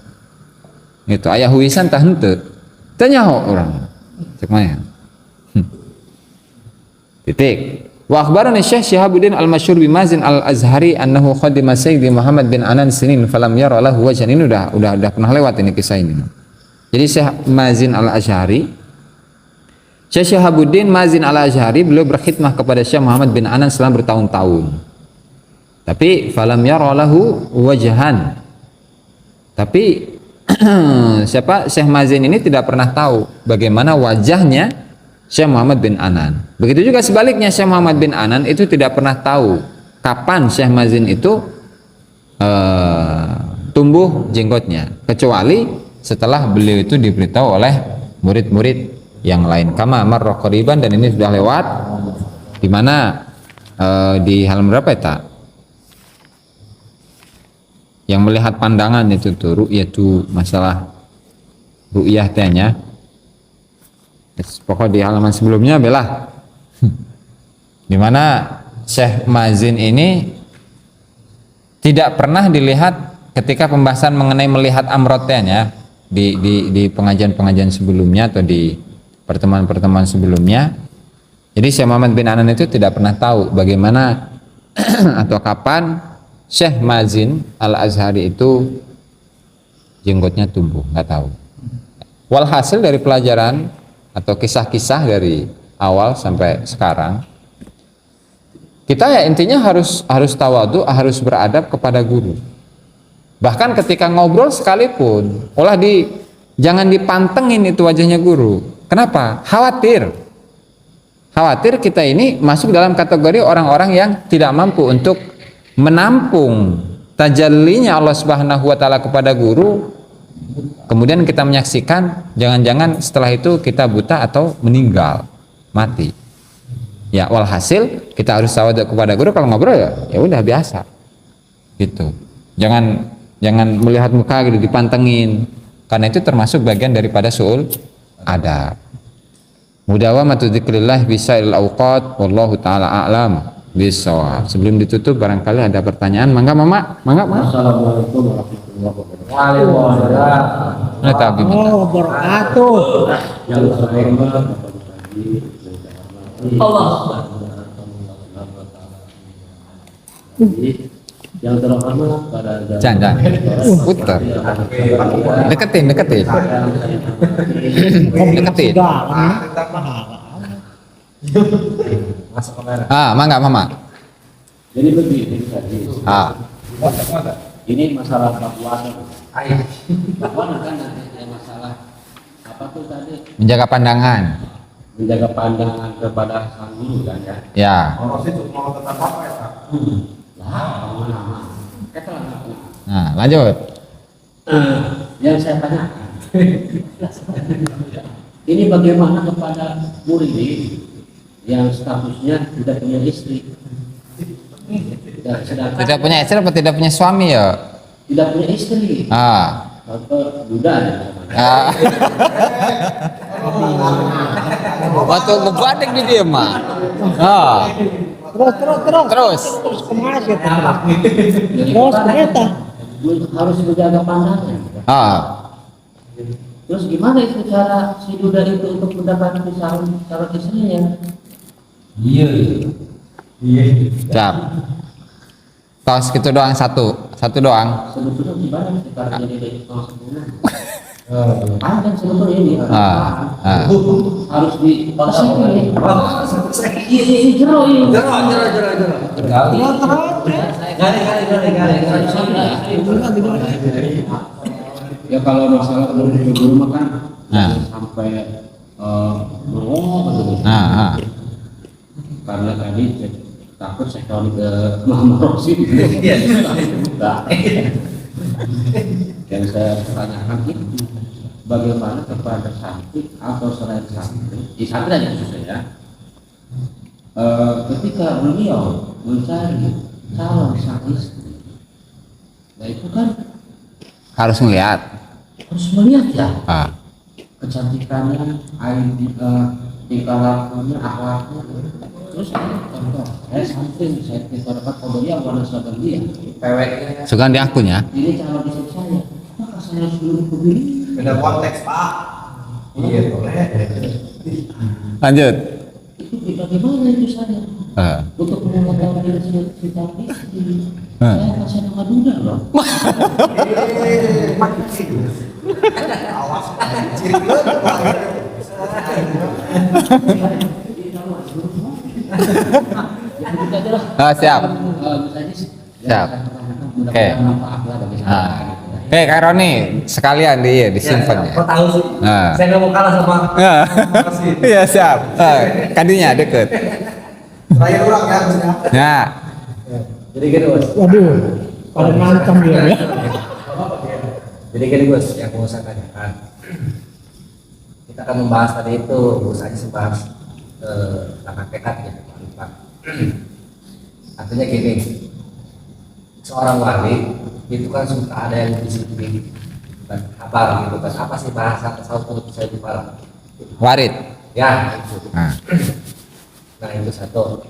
Itu ayah huisan tah henteu. Tanya orang. Cek mana? Titik. Wa akhbarani Syekh Syihabuddin Al-Masyhur bi Mazin Al-Azhari annahu khadima Sayyidi Muhammad bin Anan sinin falam yara lahu wajhan. Ini udah pernah lewat ini kisah ini. Jadi Syekh Mazin Al-Azhari, Syekh Syihabuddin Mazin Al-Azhari, beliau berkhidmah kepada Syekh Muhammad bin Anan selama bertahun-tahun. Tapi falam yara lahu wajhan. Tapi Syekh Mazin ini tidak pernah tahu bagaimana wajahnya Syekh Muhammad bin Anan. Begitu juga sebaliknya, Syekh Muhammad bin Anan itu tidak pernah tahu kapan Syekh Mazin itu tumbuh jenggotnya, kecuali setelah beliau itu diberitahu oleh murid-murid yang lain. Kama marra qariban, dan ini sudah lewat, di mana di halaman berapa ya? Yang melihat pandangan itu tuh ru'yatu, masalah ru'yah tanya. Pokok di halaman sebelumnya belah dimana Syekh Mazin ini tidak pernah dilihat ketika pembahasan mengenai melihat amrotnya di pengajian-pengajian sebelumnya atau di pertemuan-pertemuan sebelumnya. Jadi Syekh Muhammad bin Anan itu tidak pernah tahu bagaimana atau kapan Syekh Mazin Al-Azhari itu jenggotnya tumbuh, nggak tahu. Walhasil dari pelajaran atau kisah-kisah dari awal sampai sekarang, kita ya intinya harus tawadhu, harus beradab kepada guru. Bahkan ketika ngobrol sekalipun, jangan dipantengin itu wajahnya guru. Kenapa? Khawatir kita ini masuk dalam kategori orang-orang yang tidak mampu untuk menampung tajallinya Allah Subhanahu wa taala kepada guru, kemudian kita menyaksikan, jangan-jangan setelah itu kita buta atau meninggal, mati. Ya, walhasil kita harus tawadhu kepada guru. Kalau ngobrol ya udah biasa. Gitu. Jangan melihat muka gitu dipantengin. Karena itu termasuk bagian daripada su'ul adab. Mudawamatu dzikrillah bisail awqat wallahu taala a'lam bissawab. Sebelum ditutup barangkali ada pertanyaan. Mangga Mama. Assalamualaikum warahmatullahi wabarakatuh. Waalaikumsalam wabarakatuh. Yang terhormat Allah. Yang terhormat pada Jangan. Putar. Deketin. Deketin. Masuk kamera. Mangga Mama. Jadi begini tadi. Ini masalah puasa. Puasa kan ada masalah apa tuh tadi? Menjaga pandangan. Menjaga pandangan kepada sang guru kan ya. Ya. Lah, lama-lama. Nah, lanjut. Yang saya tanyakan, ini bagaimana kepada murid yang statusnya tidak punya istri? Tidak punya istri apa tidak punya suami ya? Tidak punya istri. Atau Buddha ya. Waktu ngebadek di dia mah. Terus. Kemana kita? Terus ternyata harus menjaga pandangan. Terus gimana itu cara si Buddha itu untuk mendapatkan calon istrinya? Iya. Siap. Tos gitu doang satu doang. Sebetulnya gimana cara jadi sempurna? Kan sebetulnya ini harus di ini jero. Ya kalau masalah menurut guru mah kan sampai gitu. Karena tadi takut saya kalau ke Muhammad Rosi. Yang saya tanyakan itu bagaimana kepada santri atau selain santri, di santri aja khususnya ya, ketika beliau mencari calon sang istri, nah itu kan Harus melihat. ya kecantikannya, tingkah lakunya, akhlaknya. Terus contoh, saya santri, saya dapat kodenya warna selatan dia, peweknya. Suka di akunnya. Ini calon istri saya. Maka saya suruh pilih. Beda konteks Pak. Iya boleh. Lanjut. Itu bagaimana itu saya? Untuk mengetahui diri si calon istri, saya kasih nama Duda loh. Awas ciri Siap. Siap. Oke. Oke, Kak Roni, sekalian disimpan ya. Kok tahu sih? Saya nggak mau kalah sama. Iya, siap. Kadinya deket. Terakhir ulang ya, maksudnya. Ya. Jadi gini bos. Waduh, pada ngancam dia ya. Jadi gini bos, yang mau saya tanyakan. Kita akan membahas tadi itu, bos aja sebahas tentang tekad ya, Pak. Artinya gini, seorang wali itu kan suka ada yang disiplin, bukan kabar gitu kan. Apa sih bahasa tasawuf saya lupa. Warid. Ya, itu. Nah itu satu.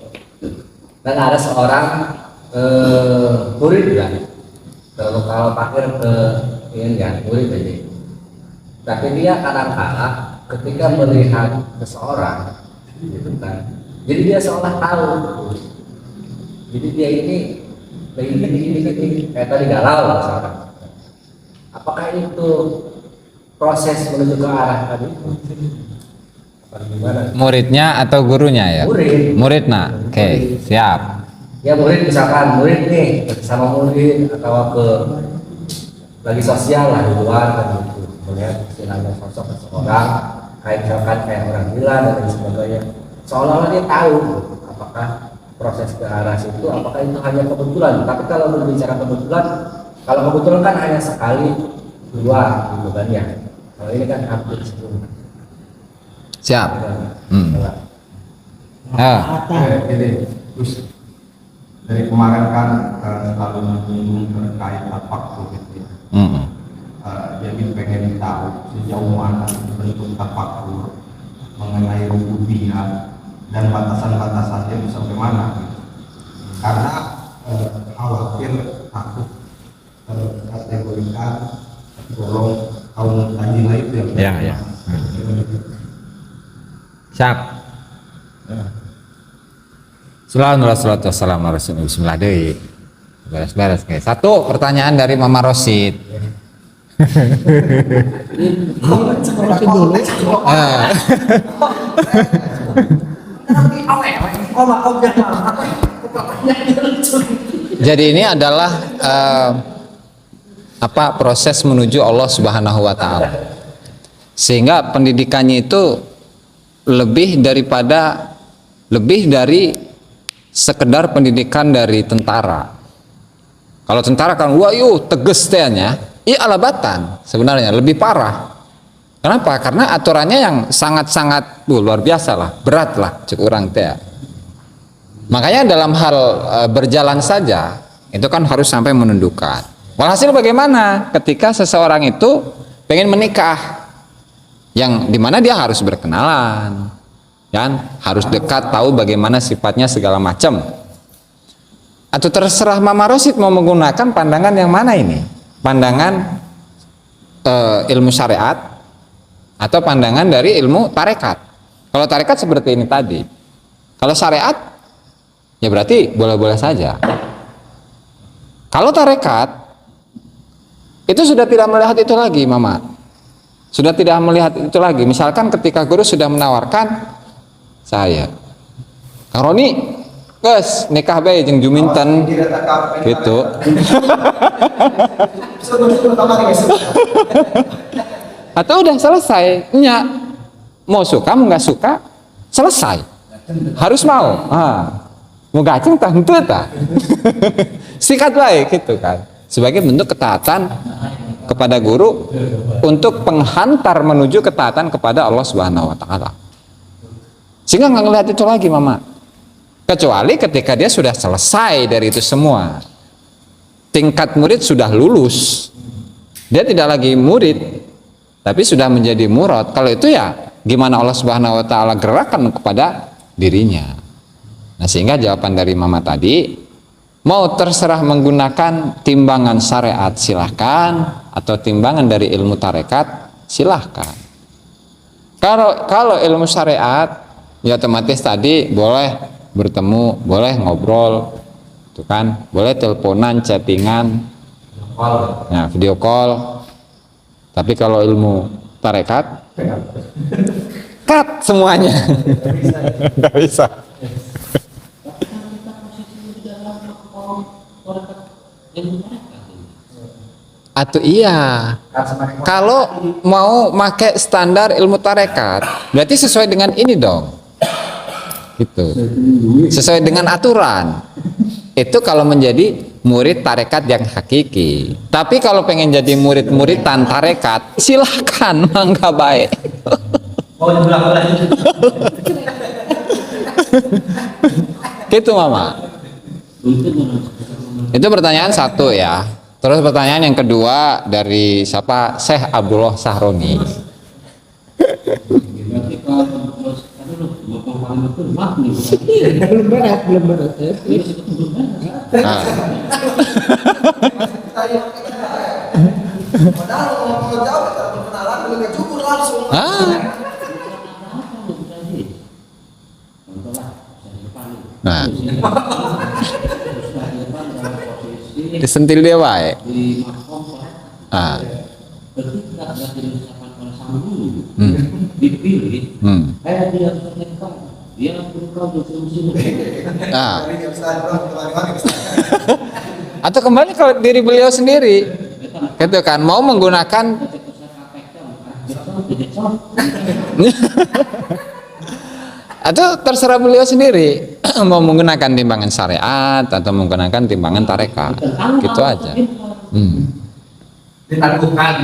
Dan ada seorang murid ya, kalau pakir ke ini ya murid aja. Tapi dia kadang-kala ketika melihat seseorang, gitu kan. Jadi dia seolah tahu. Jadi dia ini kayak tadi galau misalkan. Apakah itu proses menuju ke arah tadi? Muridnya atau gurunya ya? Murid nah. Oke, siap. Ya murid misalkan murid nih sama murid atau ke lagi sosial lah di luar kan gitu. Melihat istilahnya sosok seseorang kayak misalkan kayak orang gila dan lain sebagainya. Seolah-olah dia tahu apakah proses ke arah situ, apakah itu hanya kebetulan? Tapi kalau berbicara kebetulan, kalau kebetulan kan hanya sekali, dua, gitu kan ya. Kalau ini kan hampir sebelum. Siap. Jadi, terus dari kemarin kan selalu menyinggung terkait tafakur gitu ya. Jadi pengen tahu sejauh mana bentuk tafakur mengenai rububiyah dan batasan-batasannya bisa sampai mana gitu. Karena khawatir takut kategorikan golong kaum tajila itu yang Ya. Siap. Assalamualaikum Bismillah deui. Beres-beres guys. Satu pertanyaan dari Mama Rosid. Masih dulu. Jadi ini adalah proses menuju Allah Subhanahu wa taala. Sehingga pendidikannya itu lebih dari sekedar pendidikan dari tentara. Kalau tentara kan tegas tehnya, alabatan sebenarnya lebih parah. Kenapa? Karena aturannya yang sangat-sangat luar biasa lah, berat lah cek urang teh. Makanya dalam hal berjalan saja itu kan harus sampai menundukkan. Walhasil bagaimana ketika seseorang itu pengen menikah, yang dimana dia harus berkenalan, kan? Harus dekat, tahu bagaimana sifatnya segala macam. Atau terserah Mama Rosid mau menggunakan pandangan yang mana ini? Pandangan ilmu syariat atau pandangan dari ilmu tarekat. Kalau tarekat seperti ini tadi. Kalau syariat ya berarti boleh-boleh saja. Kalau tarekat itu sudah tidak melihat itu lagi, Mama. Sudah tidak melihat itu lagi. Misalkan ketika guru sudah menawarkan saya, Kang Roni, guys, nikah bae jeung Juminten gitu. Atau udah selesai, mau suka mau nggak suka selesai, harus mau. Mau gaceng tah henteu tah. Sikat baik gitu kan. Sebagai bentuk ketaatan kepada guru untuk penghantar menuju ketaatan kepada Allah Subhanahu wa taala. Sehingga nggak ngelihat itu lagi, Mama. Kecuali ketika dia sudah selesai dari itu semua. Tingkat murid sudah lulus. Dia tidak lagi murid, tapi sudah menjadi murad. Kalau itu ya gimana Allah Subhanahu wa taala gerakan kepada dirinya. Nah, sehingga jawaban dari Mama tadi, mau terserah menggunakan timbangan syariat silahkan, atau timbangan dari ilmu tarekat silahkan. Kalau ilmu syariat ya otomatis tadi boleh bertemu, boleh ngobrol, itu kan, boleh teleponan, chattingan, nah, video call. Tapi kalau ilmu tarekat, cut semuanya, nggak bisa. Atau iya, kalau mau pakai standar ilmu tarekat, berarti sesuai dengan ini dong, gitu, sesuai dengan aturan. Itu kalau menjadi murid tarekat yang hakiki. Tapi kalau pengen jadi murid-murid tan tarekat, silahkan, mangga baik. Gitu, Mama. Itu pertanyaan satu ya. Terus pertanyaan yang kedua dari siapa? Syekh Abdullah Sahroni. Belum berat. Nah. Nah. Disentil dia wae. Ah. Nah. Atau kembali kalau diri beliau sendiri, gitu kan, mau menggunakan atau terserah beliau sendiri. mau menggunakan timbangan syariat atau menggunakan timbangan tarekat, gitu aja. Ditangguhkan.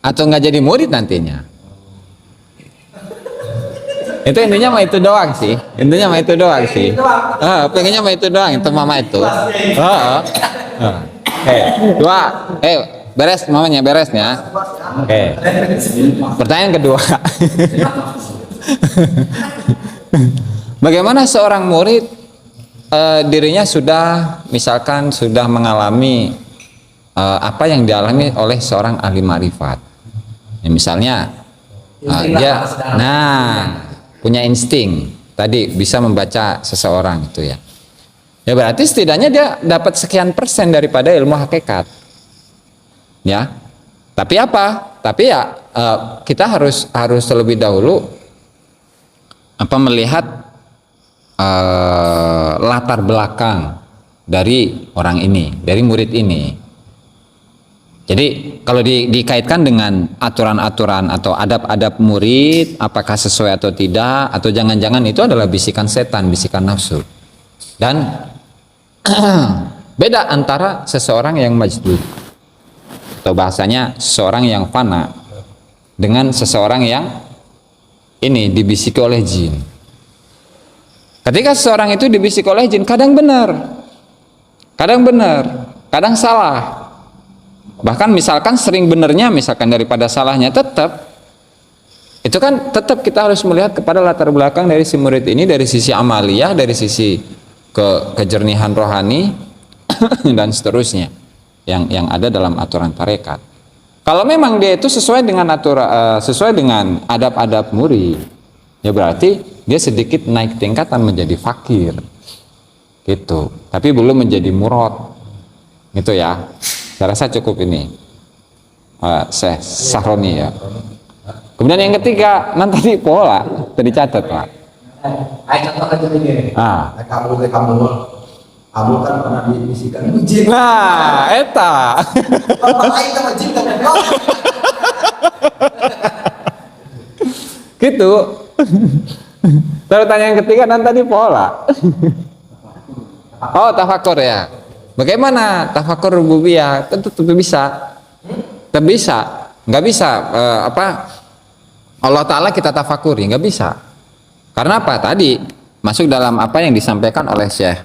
Atau nggak jadi murid nantinya. Itu intinya mah itu doang sih. Intinya mah itu doang sih. Pengennya mah itu doang, itu mama itu. Dua. Beres mamanya, beresnya. Oke. Pertanyaan kedua. Bagaimana seorang murid dirinya sudah misalkan sudah mengalami apa yang dialami oleh seorang ahli ma'rifat. Ya, misalnya dia punya insting tadi bisa membaca seseorang itu ya. Ya berarti setidaknya dia dapat sekian persen daripada ilmu hakikat. Ya. Tapi apa? Tapi ya kita harus terlebih dahulu melihat latar belakang dari orang ini, dari murid ini. Jadi kalau dikaitkan dengan aturan-aturan atau adab-adab murid, apakah sesuai atau tidak, atau jangan-jangan itu adalah bisikan setan, bisikan nafsu. Dan beda antara seseorang yang majdud atau bahasanya seseorang yang fana dengan seseorang yang ini dibisiki oleh jin. Ketika seseorang itu dibisiki oleh jin, kadang benar, kadang salah. Bahkan misalkan sering benernya, misalkan daripada salahnya, tetap itu kan tetap kita harus melihat kepada latar belakang dari si murid ini, dari sisi amaliyah, dari sisi kejernihan rohani dan seterusnya yang ada dalam aturan tarekat. Kalau memang dia itu sesuai dengan sesuai dengan adab-adab murid, ya berarti dia sedikit naik tingkatan menjadi fakir gitu, tapi belum menjadi murad gitu ya. Saya rasa cukup ini Syekh Sahroni ya. Kemudian yang ketiga, nanti pola tadi catat Pak. Contoh aja ini. Kamu kan pernah dibisikan jin. Nah, eta. Bapak sama jin kan. Gitu. Terus tanya yang ketiga nanti pola. Oh, tafakur ya. Bagaimana tafakur rububiyah? Tentu bisa. Tidak bisa. Nggak bisa Allah Ta'ala kita tafakuri, nggak bisa. Karena apa? Tadi masuk dalam apa yang disampaikan oleh Syekh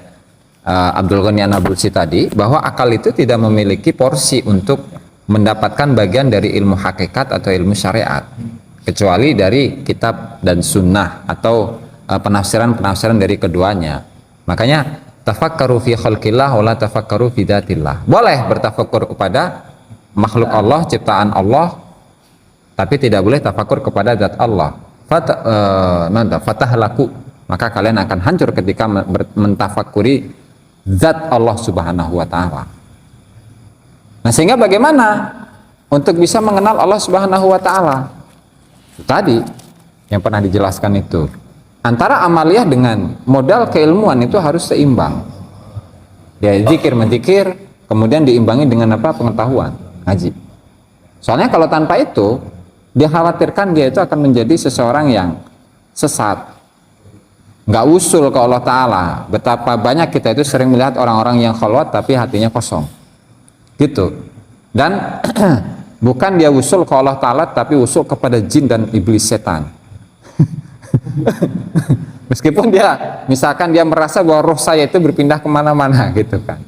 Abdul Ghani An-Nabulsi tadi, bahwa akal itu tidak memiliki porsi untuk mendapatkan bagian dari ilmu hakikat atau ilmu syariat, kecuali dari kitab dan sunnah atau penafsiran-penafsiran dari keduanya. Makanya tafakkaru fi khalqillah wa la tafakkaru fi dzatillah. Boleh bertafakkur kepada makhluk Allah, ciptaan Allah, tapi tidak boleh tafakkur kepada zat Allah. Fatahlaku, maka kalian akan hancur ketika mentafakuri zat Allah Subhanahu wa taala. Nah, sehingga bagaimana untuk bisa mengenal Allah Subhanahu wa taala? Tadi yang pernah dijelaskan itu. Antara amaliyah dengan modal keilmuan itu harus seimbang. Ya, zikir menzikir, kemudian diimbangi dengan apa? Pengetahuan, ngaji. Soalnya kalau tanpa itu, dia khawatirkan dia itu akan menjadi seseorang yang sesat, nggak usul ke Allah Ta'ala. Betapa banyak kita itu sering melihat orang-orang yang khalwat tapi hatinya kosong, gitu. Dan bukan dia usul ke Allah Ta'ala, tapi usul kepada jin dan iblis setan. Meskipun dia misalkan dia merasa bahwa roh saya itu berpindah kemana-mana gitu kan.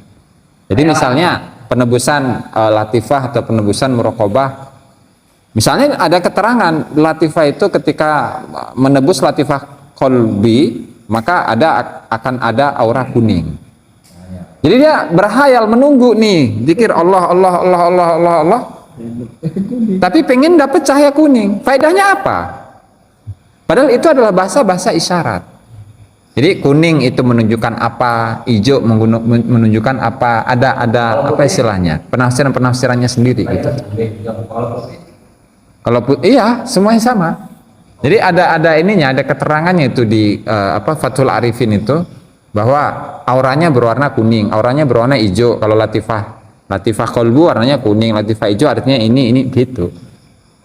Jadi misalnya penebusan latifah atau penebusan muraqabah, misalnya ada keterangan latifah itu ketika menebus latifah qalbi, maka akan ada aura kuning. Jadi dia berhayal menunggu nih zikir Allah Allah Allah Allah Allah Allah, tapi pengen dapat cahaya kuning. Faedahnya apa? Padahal itu adalah bahasa isyarat. Jadi kuning itu menunjukkan apa, hijau menunjukkan apa, ada apa istilahnya, penafsirannya sendiri gitu. Kalau iya semuanya sama. Jadi ada ininya, ada keterangannya itu di Fathul Arifin itu, bahwa auranya berwarna kuning, auranya berwarna hijau. Kalau latifah qalbu warnanya kuning, latifah hijau artinya ini gitu.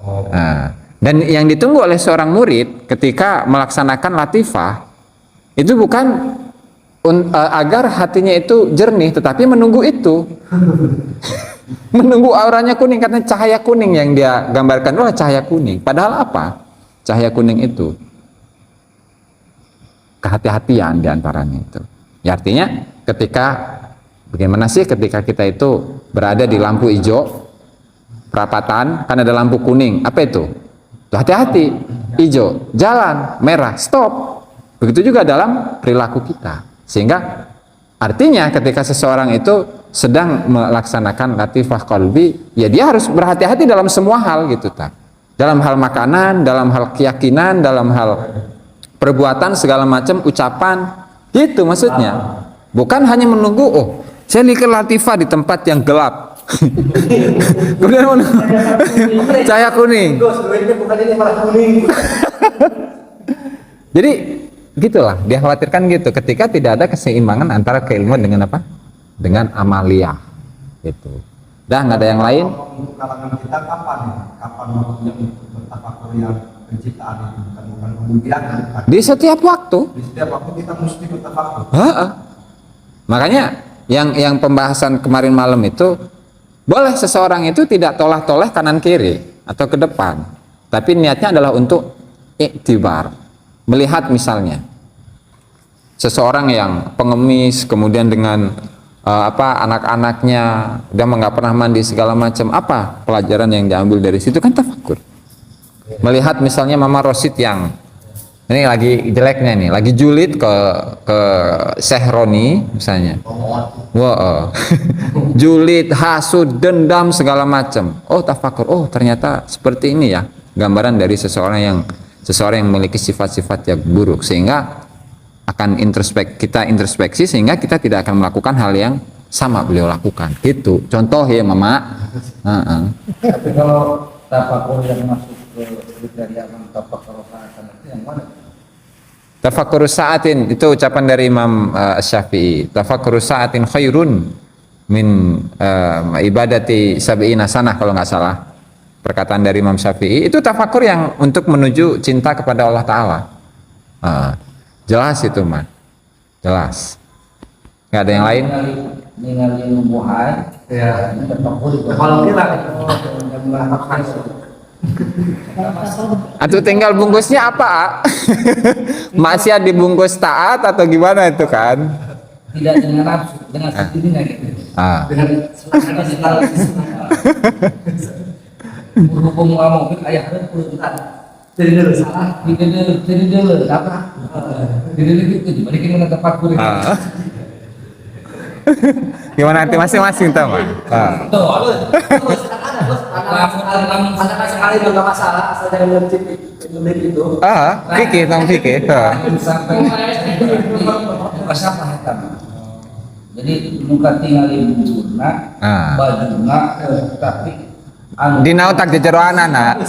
Nah, dan yang ditunggu oleh seorang murid ketika melaksanakan latifah itu bukan agar hatinya itu jernih, tetapi menunggu itu. Menunggu auranya kuning, karena cahaya kuning yang dia gambarkan adalah cahaya kuning. Padahal apa cahaya kuning itu? Kehati-hatian diantaranya itu. Ya, artinya bagaimana sih ketika kita itu berada di lampu hijau perapatan, kan ada lampu kuning, apa itu? Hati-hati, hijau, jalan, merah, stop. Begitu juga dalam perilaku kita. Sehingga artinya ketika seseorang itu sedang melaksanakan latifah qalbi, ya dia harus berhati-hati dalam semua hal gitu, tak? Dalam hal makanan, dalam hal keyakinan, dalam hal perbuatan segala macam, ucapan, itu maksudnya. Bukan hanya menunggu, oh saya likir latifah di tempat yang gelap. Kemudian cahaya kuning. Jadi gitulah, dia khawatirkan gitu ketika tidak ada keseimbangan antara keilmuan dengan apa? Dengan amaliyah gitu. Dah nggak ada yang lain. Untuk kalangan kita kapan ya? Kapan waktunya untuk bertafakur yang penciptaan itu, bukan kemudian kan? Di setiap waktu. Di setiap waktu kita mesti bertafakur. Makanya yang pembahasan kemarin malam itu, boleh seseorang itu tidak toleh-toleh kanan kiri atau ke depan, tapi niatnya adalah untuk iktibar, melihat misalnya seseorang yang pengemis kemudian dengan anak-anaknya dia nggak pernah mandi segala macam, apa pelajaran yang diambil dari situ? Kan tafakur. Melihat misalnya Mama Rosid yang ini lagi jeleknya nih, lagi julid ke Syekh Roni misalnya. Wah, julid, hasud, dendam segala macam. Oh tafakur, oh ternyata seperti ini ya gambaran dari seseorang yang memiliki sifat-sifat yang buruk, sehingga akan kita introspeksi sehingga kita tidak akan melakukan hal yang sama beliau lakukan. Gitu. Contoh ya Mama. Tapi kalau tafakur yang masuk ke kriteria tafakur sa'atin itu yang mana? Tafakkur sa'atin itu ucapan dari Imam Syafi'i. Tafakkur sa'atin khairun min ibadati sab'ina sanah, kalau nggak salah. Perkataan dari Imam Syafi'i itu tafakur yang untuk menuju cinta kepada Allah Ta'ala. Jelas itu mah, jelas. Nggak ada yang lain. Ningali nubuhan, Ya. tafakur. Kalau kita Atau tinggal bungkusnya apa? Maksiat dibungkus taat atau gimana itu kan? Tidak dengan nafsu, dengan sendirinya gitu. Dengan segala berhubung ngomong ayah kan peruntukan jadi dulu salah jadi dulu apa jadi dulu gitu dibalikin dengan tempat kuring Gimana nanti masing-masing teman? tuh lamun sekali itu nggak masalah asal jangan mencipik itu Fikih, tentang fikih. sampai apa hitam jadi muka tinggal ibunya bajunya tapi Dina otak jejero anak.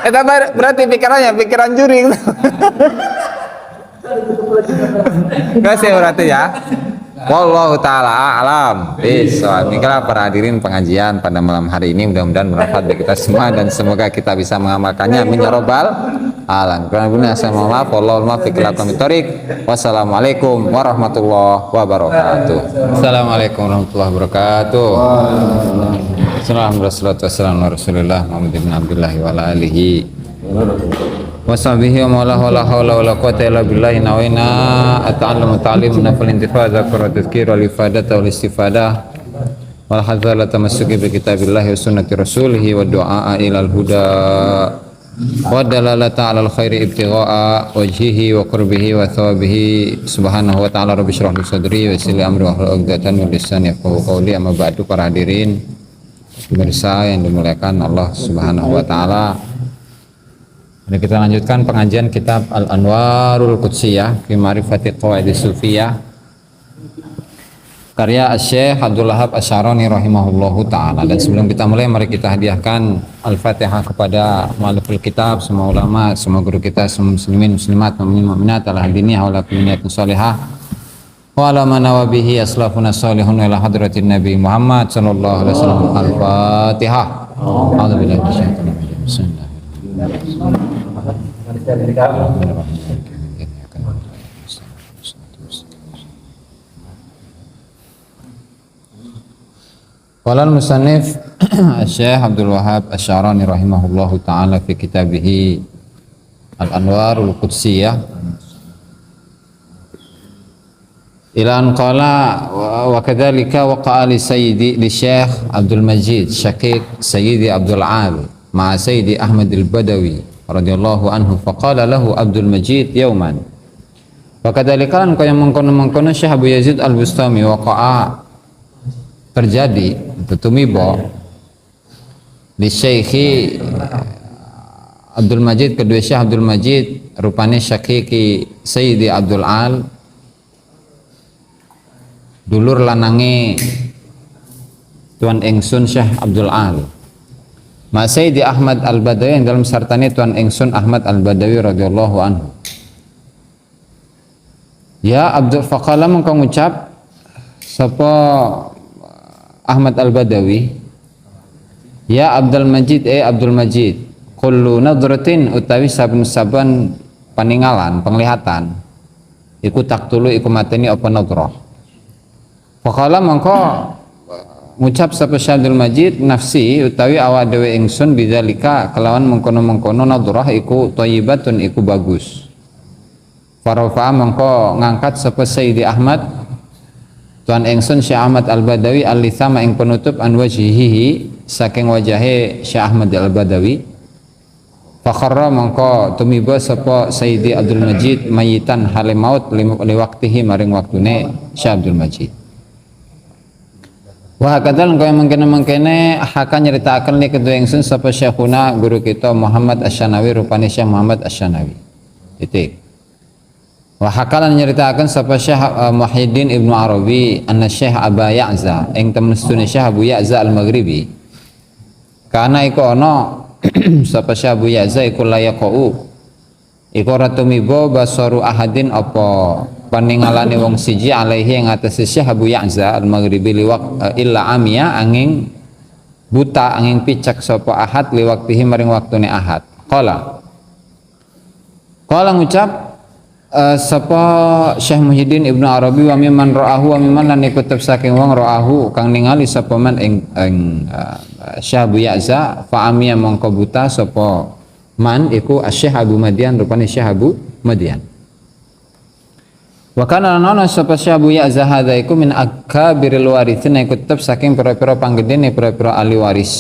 Itu berarti pikiran juri. Kasih berarti ya. Wallahu ta'ala a'lam. Inilah para hadirin pengajian pada malam hari ini, mudah-mudahan bermanfaat bagi kita semua dan semoga kita bisa mengamalkannya. Amin ya rabbal alamin. Wassalamualaikum warahmatullahi wabarakatuh. Assalamualaikum warahmatullahi wabarakatuh. Assalamualaikum Rasulullah Muhammad bin Abdullah wa ala alihi washabihi wa mawala wa la hawla wa la quwwata illa billahi nawaina at-ta'allum ta'lim nafal intifa zakar tadhkir wal ifadata wal istifadah wal hadzal tamassuki bi kitabillahi wa sunnati rasulih wa du'a ila al huda wa dalalata ala al khairi ibtigha'a wajhihi wa qurbihi wa thawabihi subhanahu wa ta'ala. Rabbi shrah li sadri wa yassir li amri wahlul 'uqdatam min lisani yafqahu qawli. Amma ba'du, para hadirin pemirsa yang dimuliakan Allah Subhanahu wa taala. Mari kita lanjutkan pengajian kitab Al-Anwarul Qudsiyah fi Ma'rifati Qawaidis Sufiyah. karya Syekh Abdul Wahab Asy-Syarani rahimahullahu taala. Dan sebelum kita mulai, mari kita hadiahkan Al-Fatihah kepada mualliful kitab, semua ulama, semua guru kita, semua muslimin muslimat, mukminin mukminat, ala hadiniah wa ala kulli niyatin shalihah wa ala man nawabihi aslafuna salihun ila hadratin Nabi Muhammad sallallahu alaihi wasallam. Al-Fatihah. A'udzubillahi minasyaitonir rajim. Bismillahirrahmanirrahim. Qala al-musannif Syekh Abdul Wahab Asy-Syarani rahimahullahu taala fi kitabih Al-Anwarul Qudsiyah ila an qala wa kadzalika waqa'a li sayyidi li Syekh Abdul Majid Syaqiq Sayyidi Abdul Al ma'a Sayyidi Ahmad al-Badawi radhiyallahu anhu faqala lahu Abdul Majid yawman wa kadzalika lan kaya mengkono-mengkono Syekh Abu Yazid Al-Bustami waqa'a terjadi tumibo di Syekhi Abdul Majid, kedua Syekh Abdul Majid rupanya Syaqiqi Sayyidi Abdul Al, dulur lanange Tuan Engsun Syekh Abdul Al ma Sayyidi Ahmad Al-Badawi yang dalam sartani Tuan Engsun Ahmad Al-Badawi radhiyallahu anhu. Ya Abdul faqala mengko ngucap sapa Ahmad Al-Badawi, ya Abdul Majid, Abdul Majid, kullu nadratin utawi saben-saben paninggalan, penglihatan iku taktulu iku mateni apa nadrah. Faqala mangko ngucap sapa Abdul Majid, nafsi utawi awak dhewe ingsun bidzalika kelawan mengkono-mengkono nadrah iku thayyibatun iku bagus. Farafa mangko ngangkat sapa Sayyidi Ahmad Tuan Engsun Syekh Ahmad Al-Badawi al-lithama ing penutup an wajhihi saking wajahe Syekh Ahmad Al-Badawi. Fakharra mangko tumiba sapa Sayyidi Abdul Majid mayitan hale maut li waqtihi maring waktune Syekh Abdul Majid. Wa hakadzal kaya mangkene haka nyritakaken li kedua Engsun sapa Syekhuna guru kita Muhammad Asy-Syanawi rupane Syekh Muhammad Asy-Syanawi. Titik. Wa hakalan nyeritakan sapa Syekh Muhyiddin Ibnu Arabi anna Syekh Aba Ya'za ing temestune Syekh Abu Ya'za Al-Maghribi kana iku ana sapa Syekh Abu Ya'za iku layaqau iku ora tumiba basaru ahadin apa paningalane wong siji alaihi ing atase Syekh Abu Ya'za Al-Maghribi liwaq illa amiya angin buta angin picak sapa ahad liwaktihi maring waktune ahad. Qala ngucap sapa Syekh Muhyiddin Ibnu Arabi wa mimman ra'ahu wa mimman lan ikutub saking wong ra'ahu kang ningali sapa man ing Syekh Abu Ya'za fa amiya mongko buta sapa man iku Syekh Abu Madian rupane Syekh Abu Madian. Wa kana ana sapa Syekh Abu Ya'za hadza iku min akabiril warithin ikutub saking pira-pira panggedene pira-pira ahli waris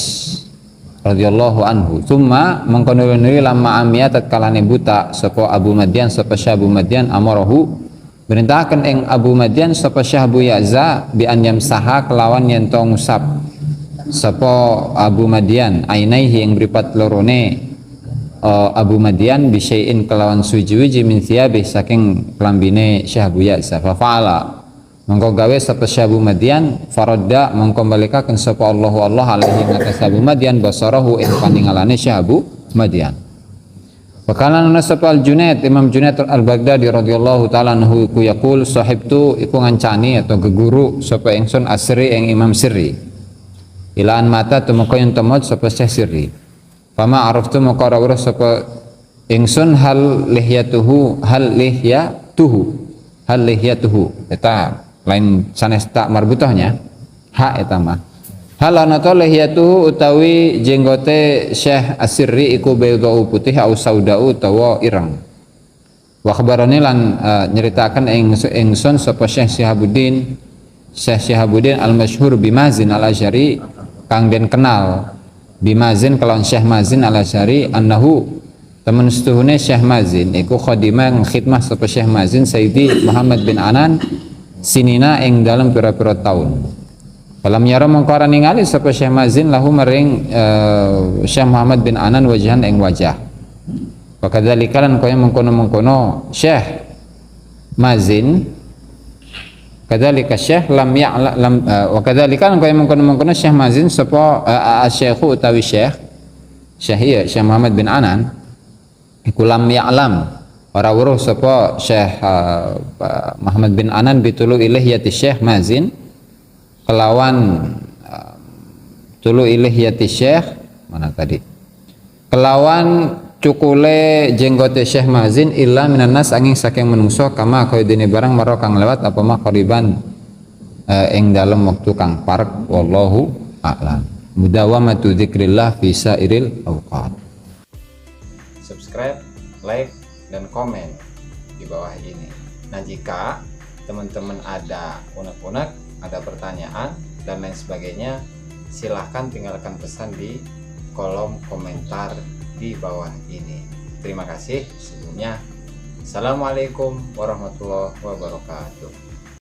radhiyallahu anhu. Tsumma mengkono nuri lama amiya tatkalane buta sapa Abu Madian sapa Syekh Abu Madian amarahu perintahkan ing Abu Madian sapa Syekh Abu Ya'za bi an yamsaha kelawan yen to ngusap sapa Abu Madian ainaihi yang mripat lorone Abu Madian bi syai'in kelawan suji-wiji min thiyabi saking klambine Syekh Abu Ya'za fa fa'ala mongko gawe sapa Syekh Abu Madian faradda mongko balikaken sapa Allahu Allah alaihi ngatas Abu Madian basarahu ing paningalane Syekh Abu Madian. Wakana sapa Al-Junaid Imam Junaid Al-Baghdadi radhiyallahu taala anhu iku yaqul sahibtu iku ngancani atau geguru sapa ingsun asri ing Imam Sirri ilaan mata tumeka yen temot sapa Syekh Sirri. Fama araftu maka ora sapa ingsun hal lihyatuhu eta lain sanes tak marbutahnya hak eta mah hal ana ta lihiyatuhu utawi jenggote Syekh Asirri iku baydau putih au saudau utawa ireng. Wa khabarani lan nyeritaken ingsun sapa Syekh Syihabuddin al-masyhur Bimazin al-Asy'ari kang den kenal Bimazin kelawan Syekh Mazin al-Asy'ari annahu temen setuhune Syekh Mazin iku khadimah khidmah sapa Syekh Mazin Sayyidi Muhammad bin Anan sinina ing dalam pira-pira tahun. Falam yara mengkara ningali sapa Syekh Mazin lahu maring Syekh Muhammad bin Anan wajahan ing wajah. Pakadzalika lan kaya mengkono-mengkono Syekh Mazin kadzalika syekh lam ya'lam wa kadzalika kaya mungkin Syekh Mazin sapa asy-syekhu utawi Syekh Muhammad bin Anan iku lam ya'lam ora weruh sapa Syekh Muhammad bin Anan bitulu ilahiyati Syekh Mazin kelawan tulu ilahiyati Syekh mana tadi kelawan cukule jenggote Syekh Mazin illa minan nas angin saking menungso kama kaya dene barang maro kang lewat apa mah qariban ing dalem wektu kang parek wallahu a'lam. Mudawamatu dzikrillah fi sairil awqat. Subscribe, like dan komen di bawah ini. Nah, jika teman-teman ada unek-unek, ada pertanyaan dan lain sebagainya, silahkan tinggalkan pesan di kolom komentar di bawah ini. Terima kasih sebelumnya. Assalamualaikum warahmatullahi wabarakatuh.